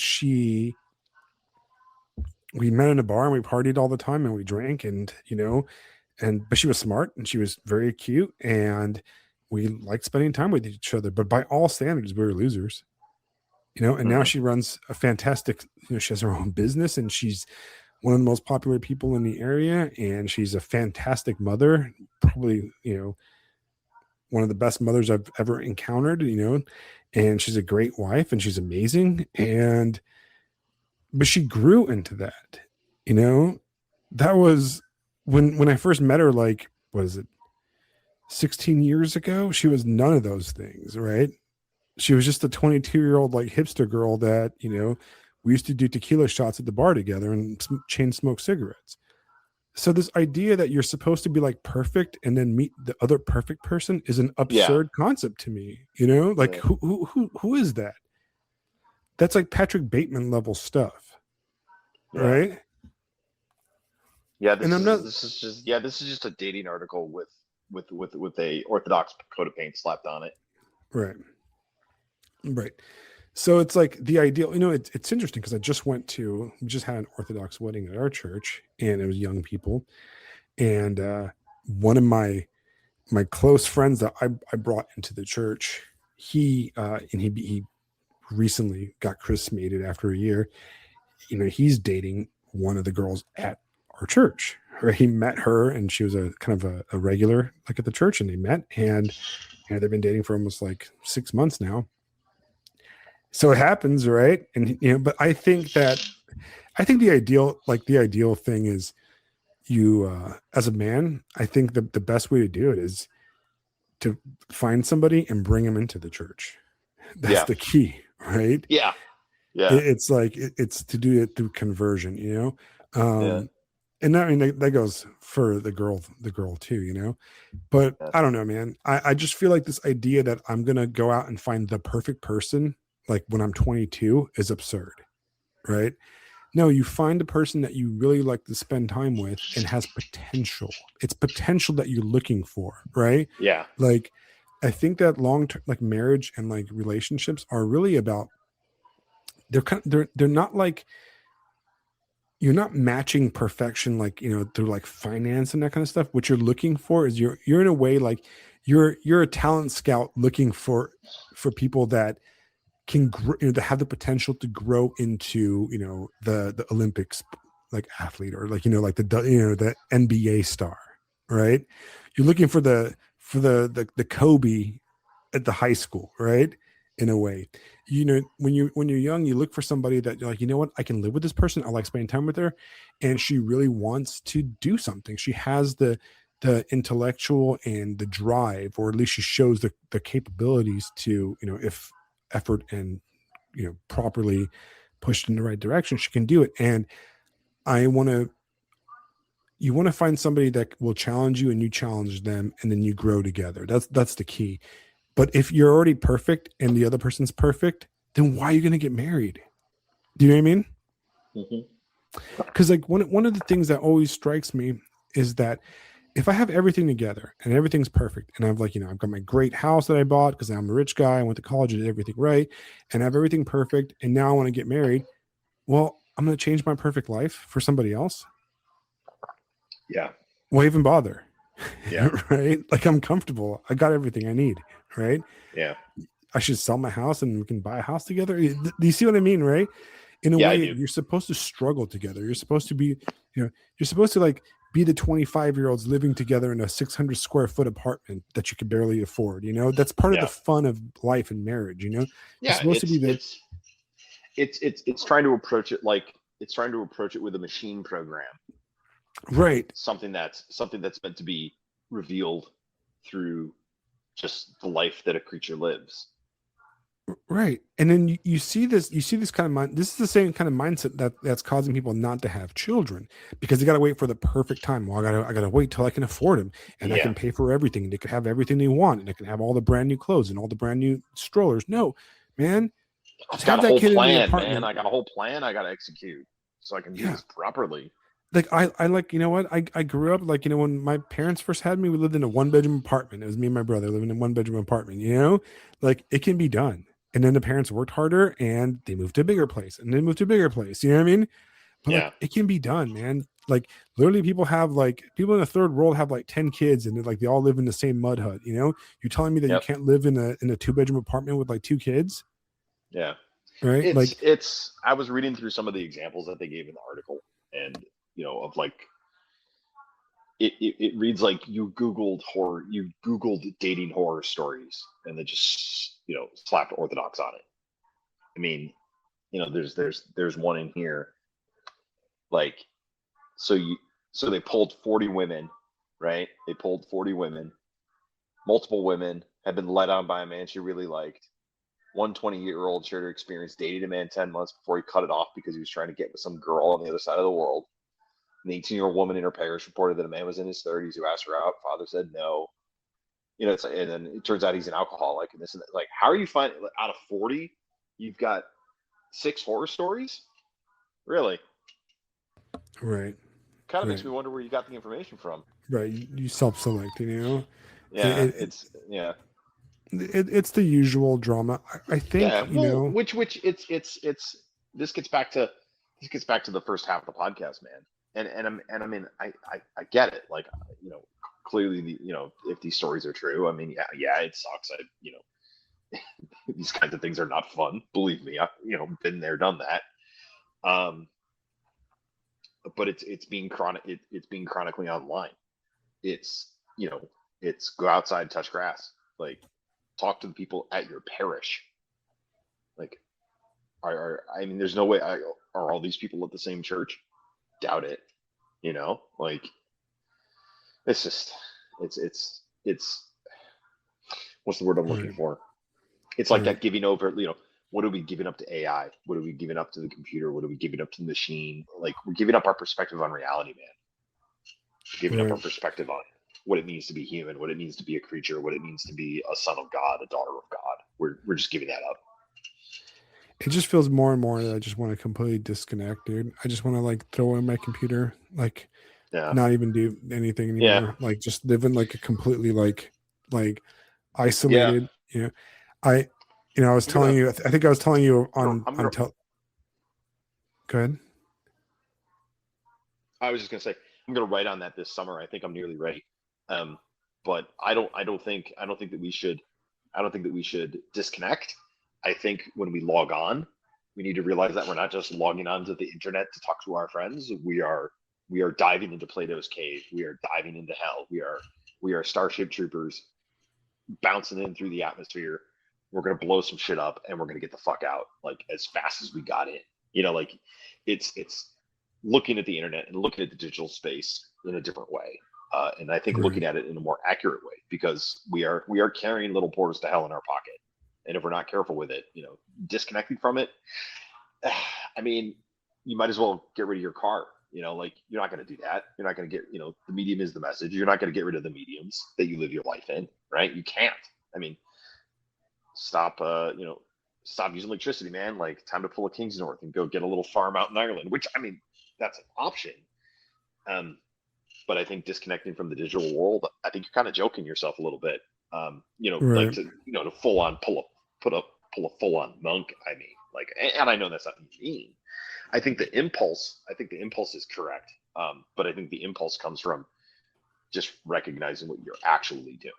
we met in a bar and we partied all the time and we drank, but she was smart and she was very cute, and we liked spending time with each other. But by all standards, we were losers, and now Hmm. she runs a fantastic, she has her own business, and she's one of the most popular people in the area, and she's a fantastic mother, probably, one of the best mothers I've ever encountered, and she's a great wife and she's amazing. But she grew into that, you know, that was when I first met her, like, what is it, 16 years ago? She was none of those things, right? She was just a 22-year-old, like, hipster girl that, we used to do tequila shots at the bar together and chain smoke cigarettes. So this idea that you're supposed to be like perfect and then meet the other perfect person is an Yeah. absurd concept to me. Like Yeah. who is that? That's like Patrick Bateman level stuff, Yeah. right? Yeah. And I'm not This is just a dating article with a Orthodox coat of paint slapped on it. right, right. So it's like the ideal. It's interesting because we just had an Orthodox wedding at our church, and it was young people, and one of my close friends that I brought into the church, he recently got chrismated after a year. He's dating one of the girls at our church. Right? He met her, and she was a kind of a regular, like, at the church, and they met, and they've been dating for almost like 6 months now. So it happens, right? And but I think the ideal thing is you, as a man. I think the best way to do it is to find somebody and bring them into the church. That's Yeah. the key, right? Yeah. Yeah. It's like it's to do it through conversion, Yeah. and I mean that goes for the girl too, but Yeah. I don't know, man. I just feel like this idea that I'm gonna go out and find the perfect person, like, when I'm 22, is absurd, right? No, you find a person that you really like to spend time with and has potential. It's potential that you're looking for, right? Yeah. Like, I think that long term, like, marriage and like relationships are really about, they're not like, you're not matching perfection, like, through like finance and that kind of stuff. What you're looking for is you're in a way like you're a talent scout looking for people that can that have the potential to grow into, the Olympics, like, athlete, or like, like the NBA star, right? You're looking for the Kobe at the high school, right? In a way, when you're young, you look for somebody that you're like, I can live with this person. I like spending time with her, and she really wants to do something. She has the intellectual and the drive, or at least she shows the capabilities to, if effort and, properly pushed in the right direction, she can do it. And I want to you want to find somebody that will challenge you and you challenge them, and then you grow together. That's the key. But if you're already perfect and the other person's perfect, then why are you going to get married? Do you know what I mean? Hmm. Because like one of the things that always strikes me is that if I have everything together and everything's perfect, and I've like, I've got my great house that I bought because I'm a rich guy, I went to college, and did everything right, and I have everything perfect, and now I want to get married. Well, I'm going to change my perfect life for somebody else. Yeah. Why even bother? Yeah. Right? Like I'm comfortable. I got everything I need. Right? Yeah. I should sell my house and we can buy a house together. Do you see what I mean? Right? In a Yeah, I way, do. you're supposed to struggle together. You're supposed to be, you're supposed to like be the 25-year-olds living together in a 600 square foot apartment that you could barely afford. That's part of the Yeah. fun of life and marriage. You're Yeah. supposed to be the It's trying to approach it like it's trying to approach it with a machine program. right. Something that's meant to be revealed through just the life that a creature lives. Right. And then you see this kind of mind. This is the same kind of mindset that's causing people not to have children because they got to wait for the perfect time. Well, I gotta wait till I can afford them and I Yeah. can pay for everything. They can have everything they want and they can have all the brand new clothes and all the brand new strollers. No, man, I've just got have a that whole kid in the plan, man. apartment. I got a whole plan I got to execute so I can do Yeah. this properly. Like I like, what? I grew up like, when my parents first had me, we lived in a 1 bedroom apartment. It was me and my brother living in a 1 bedroom apartment, like it can be done. And then the parents worked harder and they moved to a bigger place and then moved to a bigger place. You know what I mean? But like Yeah. it can be done, man. Like literally people in the third world have like 10 kids and like they all live in the same mud hut. You're telling me that you Yep. can't live in a 2 bedroom apartment with like 2 kids, Yeah. right? It's Like it's I was reading through some of the examples that they gave in the article, and of like it reads like you googled dating horror stories and then just slapped orthodox on it. I mean, there's one in here, like, so you so they pulled 40 women, right? They pulled 40 women. Multiple women had been led on by a man she really liked. One 20-year-old shared her experience dating a man 10 months before he cut it off because he was trying to get with some girl on the other side of the world. An 18-year-old woman in her parish reported that a man was in his 30s who asked her out. Father said no. And then it turns out he's an alcoholic. And this and that. Like, how are you finding out of 40, you've got 6 horror stories? Really? right, Kind of makes right, me wonder where you got the information from. right. You self-select, It, Yeah, it, yeah. it's the usual drama. I think, Yeah, well, which it's this gets back to the first half of the podcast, man. And I mean, I get it. Like, clearly, if these stories are true, I mean, yeah, it sucks. These kinds of things are not fun. Believe me, I been there, done that. Um, but it's being it's being chronically online. It's it's go outside, touch grass, like talk to the people at your parish. Like, I mean, there's no way. Are all these people at the same church? Doubt it. Like, it's just it's what's the word I'm looking right, for? It's like right, that giving over. What are we giving up to AI? What are we giving up to the computer? What are we giving up to the machine? Like, we're giving up our perspective on reality, man. We're giving up our right. perspective on what it means to be human, what it means to be a creature, what it means to be a son of God, a daughter of God. We're just giving that up. It just feels more and more that I just want to completely disconnect, dude. I just want to like throw in my computer, like Yeah. not even do anything Yeah. anymore. Like just live in like a completely like Yeah. isolated. I, I was I'm telling gonna. you. I think I was telling you I'm gonna. Go ahead. I was just gonna say I'm gonna write on that this summer. I think I'm nearly ready. Um, but I don't think that we should. I don't think that we should disconnect. I think when we log on, we need to realize that we're not just logging onto the internet to talk to our friends. We are diving into Plato's cave. We are diving into hell. We are Starship Troopers bouncing in through the atmosphere. We're gonna blow some shit up and we're gonna get the fuck out like as fast as we got in. Like, it's looking at the internet and looking at the digital space in a different way. And I think Right. looking at it in a more accurate way, because we are carrying little portals to hell in our pocket, and if we're not careful with it, disconnecting from it, I mean, you might as well get rid of your car. Like, you're not going to do that. You're not going to get, the medium is the message. You're not going to get rid of the mediums that you live your life in, right? You can't. I mean, stop, stop using electricity, man. Like, time to pull a King's North and go get a little farm out in Ireland, which, I mean, that's an option. But I think disconnecting from the digital world, I think you're kind of joking yourself a little bit. Like Right. to full on pull a full on monk. I mean, like, and I know that's not what you mean. I think the impulse is correct. But I think the impulse comes from just recognizing what you're actually doing,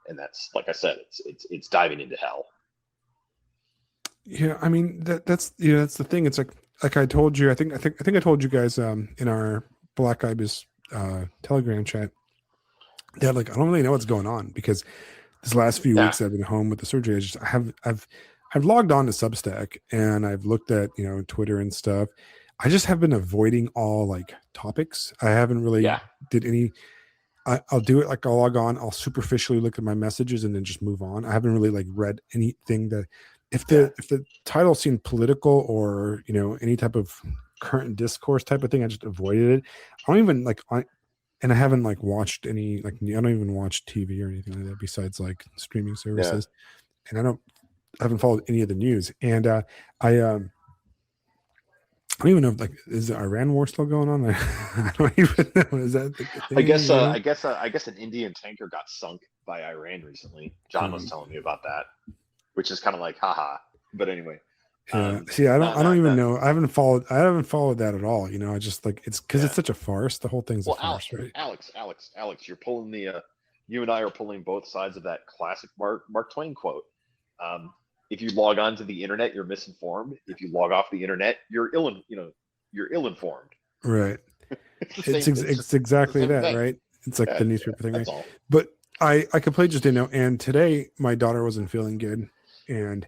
and that's, like I said, it's diving into hell. Yeah, I mean that's that's the thing. It's like I told you. I think I told you guys in our Black Ibis Telegram chat that like I don't really know what's going on because this last few Yeah, weeks I've been home with the surgery. I've logged on to Substack and I've looked at Twitter and stuff. I just have been avoiding all like topics. I haven't really yeah, did any. I'll do it like I'll log on. I'll superficially look at my messages and then just move on. I haven't really like read anything that yeah, if the title seemed political or any type of current discourse type of thing, I just avoided it. I don't even and I haven't like watched any like I don't even watch TV or anything like that besides like streaming yeah. services, and I haven't followed any of the news. And I don't even know if like is the Iran war still going on? I don't even know. Is that the thing? I guess an Indian tanker got sunk by Iran recently. John was Um, telling me about that, which is kind of like, haha. But anyway, yeah. See, no, I don't no, even no, know. I haven't followed that at all. I just like it's because it's yeah. such a farce. The whole thing's a Well, farce, right? Alex, you're pulling you and I are pulling both sides of that classic Mark Twain quote. Um, if you log on to the internet, you're misinformed. If you log off the internet, you're ill-informed. Right. It's the same. It's It's the exactly same that, thing. right? It's like Yeah, the yeah, newspaper thing, that's right? all. But I completely just didn't know. And today my daughter wasn't feeling good, and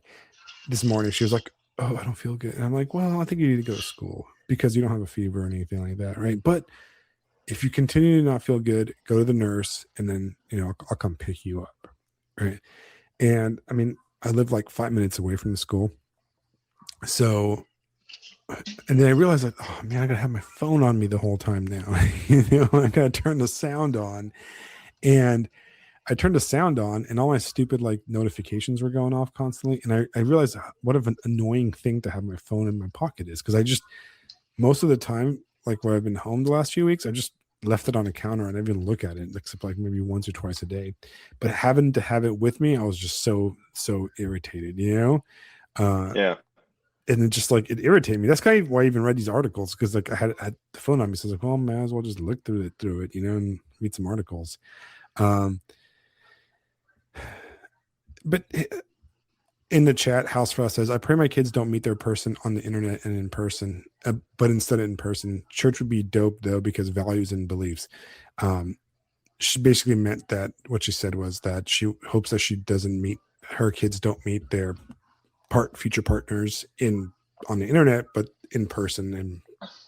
this morning she was like, "Oh, I don't feel good," and I'm like, "Well, I think you need to go to school because you don't have a fever or anything like that, right?" But if you continue to not feel good, go to the nurse, and then I'll come pick you up, right? And I mean, I live like 5 minutes away from the school, so and then I realized like, oh man, I gotta have my phone on me the whole time now. I gotta turn the sound on, and I turned the sound on, and all my stupid like notifications were going off constantly, and I realized what of an annoying thing to have my phone in my pocket is because I just most of the time, like where I've been home the last few weeks, I just left it on a counter and I didn't even look at it except like maybe once or twice a day. But having to have it with me, I was just so irritated, Uh, Yeah. and it just like it irritated me. That's kind of why I even read these articles because like I had the phone on me, so I was like, well, I might as well just look through it, and read some articles. Um, but in the chat, House Frost says, I pray my kids don't meet their person on the internet and in person, but instead in person. Church would be dope, though, because values and beliefs. She basically meant that what she said was that she hopes that her kids don't meet their future partners on the internet, but in person and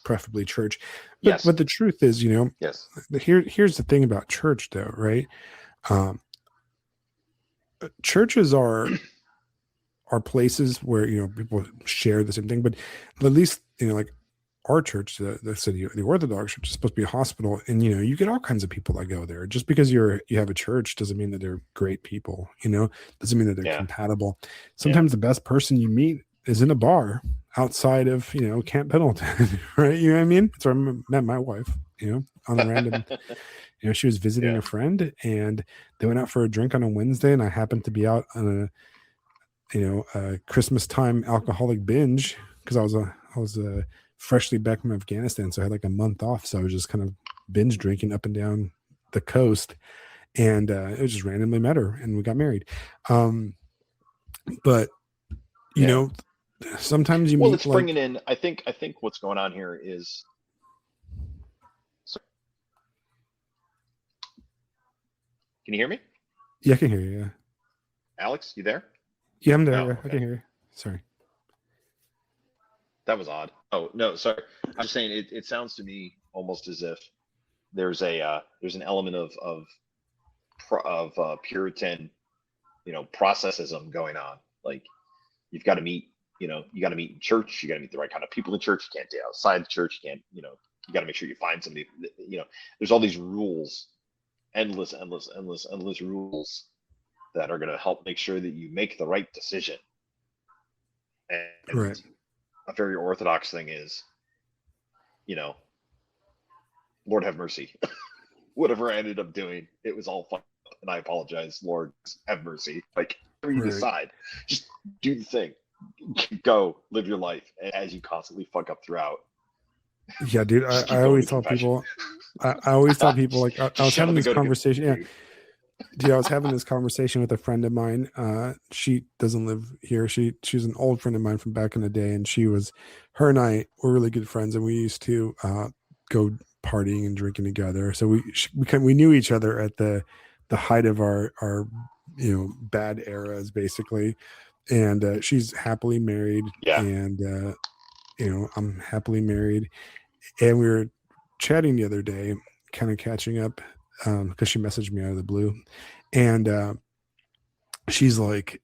preferably church. But Yes. the truth is, Yes. here's the thing about church, though, right? Um, churches are places where people share the same thing, but at least like our church, the Orthodox Church, is supposed to be a hospital, and you get all kinds of people that go there. Just because you have a church doesn't mean that they're great people. Doesn't mean that they're Yeah. compatible. Yeah. Sometimes the best person you meet is in a bar outside of Camp Pendleton, right? You know what I mean? So I met my wife, on a random. She was visiting Yeah. a friend, and they went out for a drink on a Wednesday, and I happened to be out on a Christmas time alcoholic binge because I was freshly back from Afghanistan, so I had like a month off. So I was just kind of binge drinking up and down the coast, and it was just randomly met her, and we got married. But Yeah. sometimes you Well, meet it's like bringing in. I think what's going on here is. So, can you hear me, yeah, I can hear you. Yeah, Alex? You there? yeah, I'm there. Oh, Yeah, I can okay. hear you. Sorry. That was odd. Oh no, sorry. I'm just saying it sounds to me almost as if there's an element of Puritan, processism going on. Like you've got to meet, you got to meet in church. You got to meet the right kind of people in church. You can't date outside the church. You can't, you got to make sure you find somebody. There's all these rules, endless rules that are going to help make sure that you make the right decision. And Right. a very orthodox thing is you know, Lord have mercy. Whatever I ended up doing, it was all fucked up, and I apologize. Lord have mercy. Like, whatever you Right. decide, just do the thing. Go live your life as you constantly fuck up throughout. Yeah, dude. Just keep I going always to tell confession. people. I always tell people like I Just was shut having up and this go to conversation. Yeah, confession. dude. I was having this conversation with a friend of mine. She doesn't live here. She's an old friend of mine from back in the day, and her and I were really good friends, and we used to go partying and drinking together. So we knew each other at the height of our bad eras, basically. And she's happily married, Yeah. and I'm happily married. And we were chatting the other day, kind of catching up, because she messaged me out of the blue, and she's like,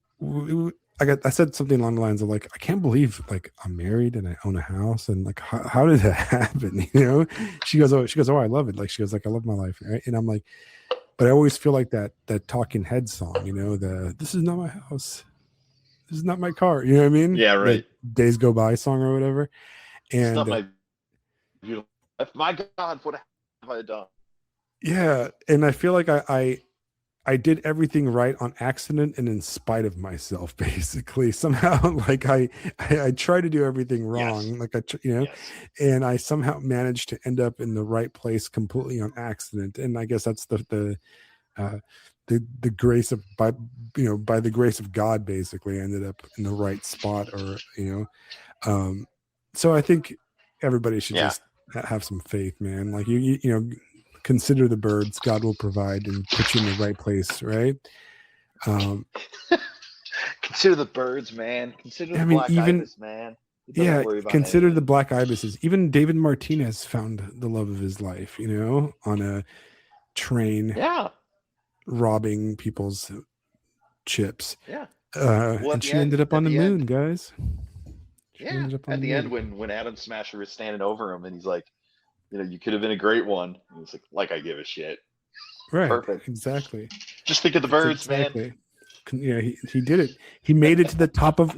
I said something along the lines of like, I can't believe like I'm married and I own a house, and like how did that happen? She goes, oh, I love it. Like she goes, like, I love my life, right? And I'm like, but I always feel like that Talking Head song, this is not my house, this is not my car. You know what I mean? Yeah, right. The Days Go By song or whatever. It's not And my beautiful life. My God, what have I done? yeah, and I feel like I did everything right on accident and in spite of myself, basically. Somehow, like I try to do everything wrong, Yes. like Yes. and I somehow managed to end up in the right place completely on accident. And I guess that's the grace of by the grace of God, basically, I ended up in the right spot, or so I think everybody should just have some faith, man. Like consider the birds, God will provide and put you in the right place, right? Consider the birds, man. Consider the I mean, black even ibis, man. It doesn't worry about consider the anything. black ibises. Even David Martinez found the love of his life, on a train Yeah. robbing people's chips. Yeah. And she ended up on the moon, guys. She ended up on At the the end, moon. when Adam Smasher is standing over him and he's like, you could have been a great one. And he's like I give a shit. Right. Perfect. Exactly. Just think of the birds, Exactly. Yeah, he did it. He made it to the top of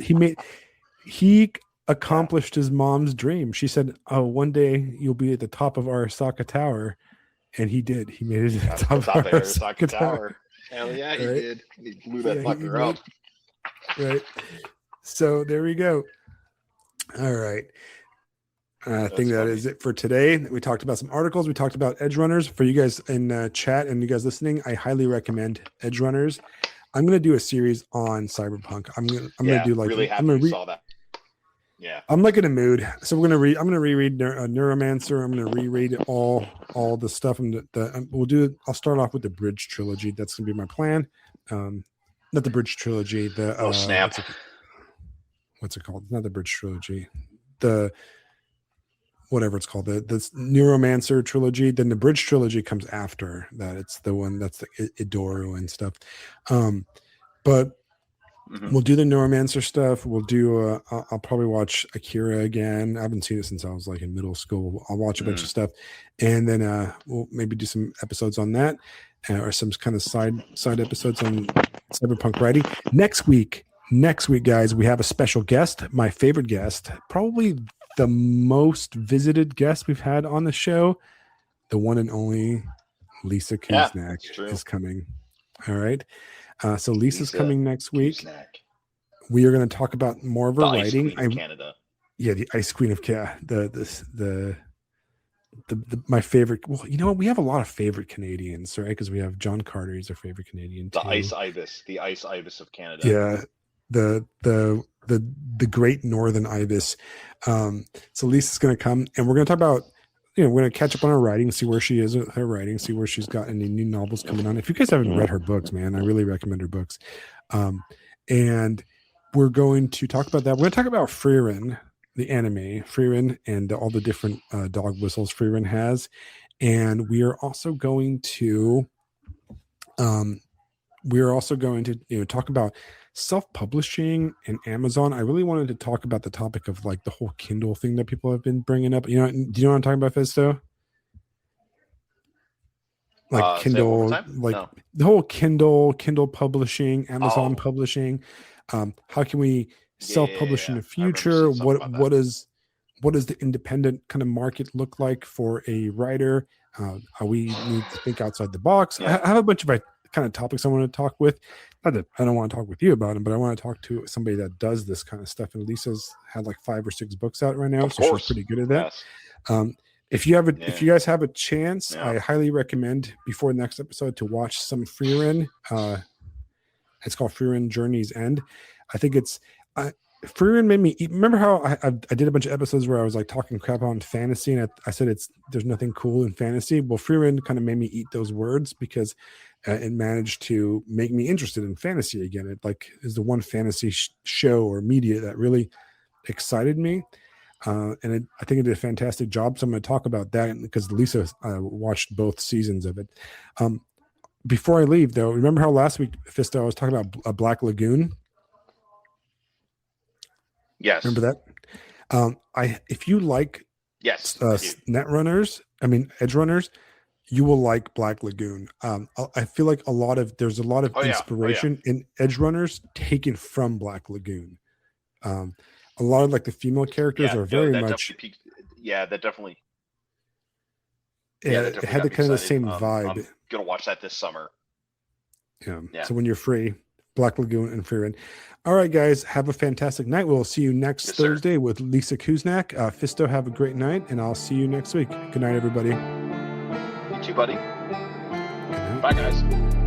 he accomplished his mom's dream. She said, "Oh, one day you'll be at the top of Arasaka Tower," and he did. He made it to the top of Arasaka Tower. Hell yeah, he did. He blew that fucker up. Right. So there we go. All right. I think that is it for today. We talked about some articles. We talked about edge runners. For you guys in chat and you guys listening, I highly recommend edge runners. I'm going to do a series on Cyberpunk. I'm going to do like, really happy you saw that. Yeah. I'm like in a mood. So I'm going to reread Neuromancer. I'm going to reread all the stuff. And I'll start off with the Bridge trilogy. That's going to be my plan. Not the Bridge trilogy. The snap. What's it called? Not the Bridge trilogy. The whatever it's called, the Neuromancer trilogy. Then the Bridge trilogy comes after that. It's the one that's the Idoru and stuff. But we'll do the Neuromancer stuff. We'll do I'll probably watch Akira again. I haven't seen it since I was like in middle school. I'll watch a bunch of stuff, and then we'll maybe do some episodes on that, or some kind of side episodes on cyberpunk writing. Next week, guys, we have a special guest, my favorite guest, probably the most visited guest we've had on the show, the one and only Lisa Kuznak is coming. All right. So Lisa's coming next week. Kuznak. We are going to talk about more of her writing. Ice Queen of Canada. Yeah, the Ice Queen of Canada. The my favorite. Well, you know what? We have a lot of favorite Canadians, right? Because we have John Carter. He's our favorite Canadian too. The Ice Ibis of Canada. Yeah, the Great Northern Ibis. So Lisa's going to come, and we're going to talk about. We're going to catch up on her writing, see where she is with her writing, see where she's got any new novels coming on. If you guys haven't read her books, man, I really recommend her books. And we're going to talk about that. We're going to talk about Frieren, the anime, Frieren, and all the different dog whistles Frieren has. And we are also going to talk about self-publishing and Amazon. I really wanted to talk about the topic of like the whole Kindle thing that people have been bringing up. Do you know what I'm talking about, Fisto? Like Kindle, like the whole Kindle publishing, Amazon publishing. How can we self-publish in the future? What what does the independent kind of market look like for a writer? How we need to think outside the box. Yeah. I have a bunch of kind of topics I want to talk with. Not that I don't want to talk with you about them, but I want to talk to somebody that does this kind of stuff. And Lisa's had like 5 or 6 books out right now, Of so she's course. pretty good at that. Yes. If you have Yeah. if you guys have a chance, Yeah. I highly recommend before the next episode to watch some Freerin. It's called Freerin Journey's End. I think it's Freerin made me eat. Remember how I did a bunch of episodes where I was like talking crap on fantasy, and I said there's nothing cool in fantasy. Well, Freerin kind of made me eat those words because it managed to make me interested in fantasy again. It like is the one fantasy show or media that really excited me. I think it did a fantastic job. So I'm going to talk about that because Lisa watched both seasons of it. Before I leave, though, remember how last week, Fisto, I was talking about a Black Lagoon? Yes. Remember that? If you like Yes. edge runners, you will like Black Lagoon. I feel like there's a lot of inspiration in edge runners taken from Black Lagoon. A lot of like the female characters are very much. That definitely. It had the kind of the same vibe. I'm gonna watch that this summer. Yeah. So when you're free, Black Lagoon and Freerin. All right, guys, have a fantastic night. We'll see you next Thursday with Lisa Kuznak. Fisto, have a great night, and I'll see you next week. Good night, everybody. You too, buddy. Bye, guys.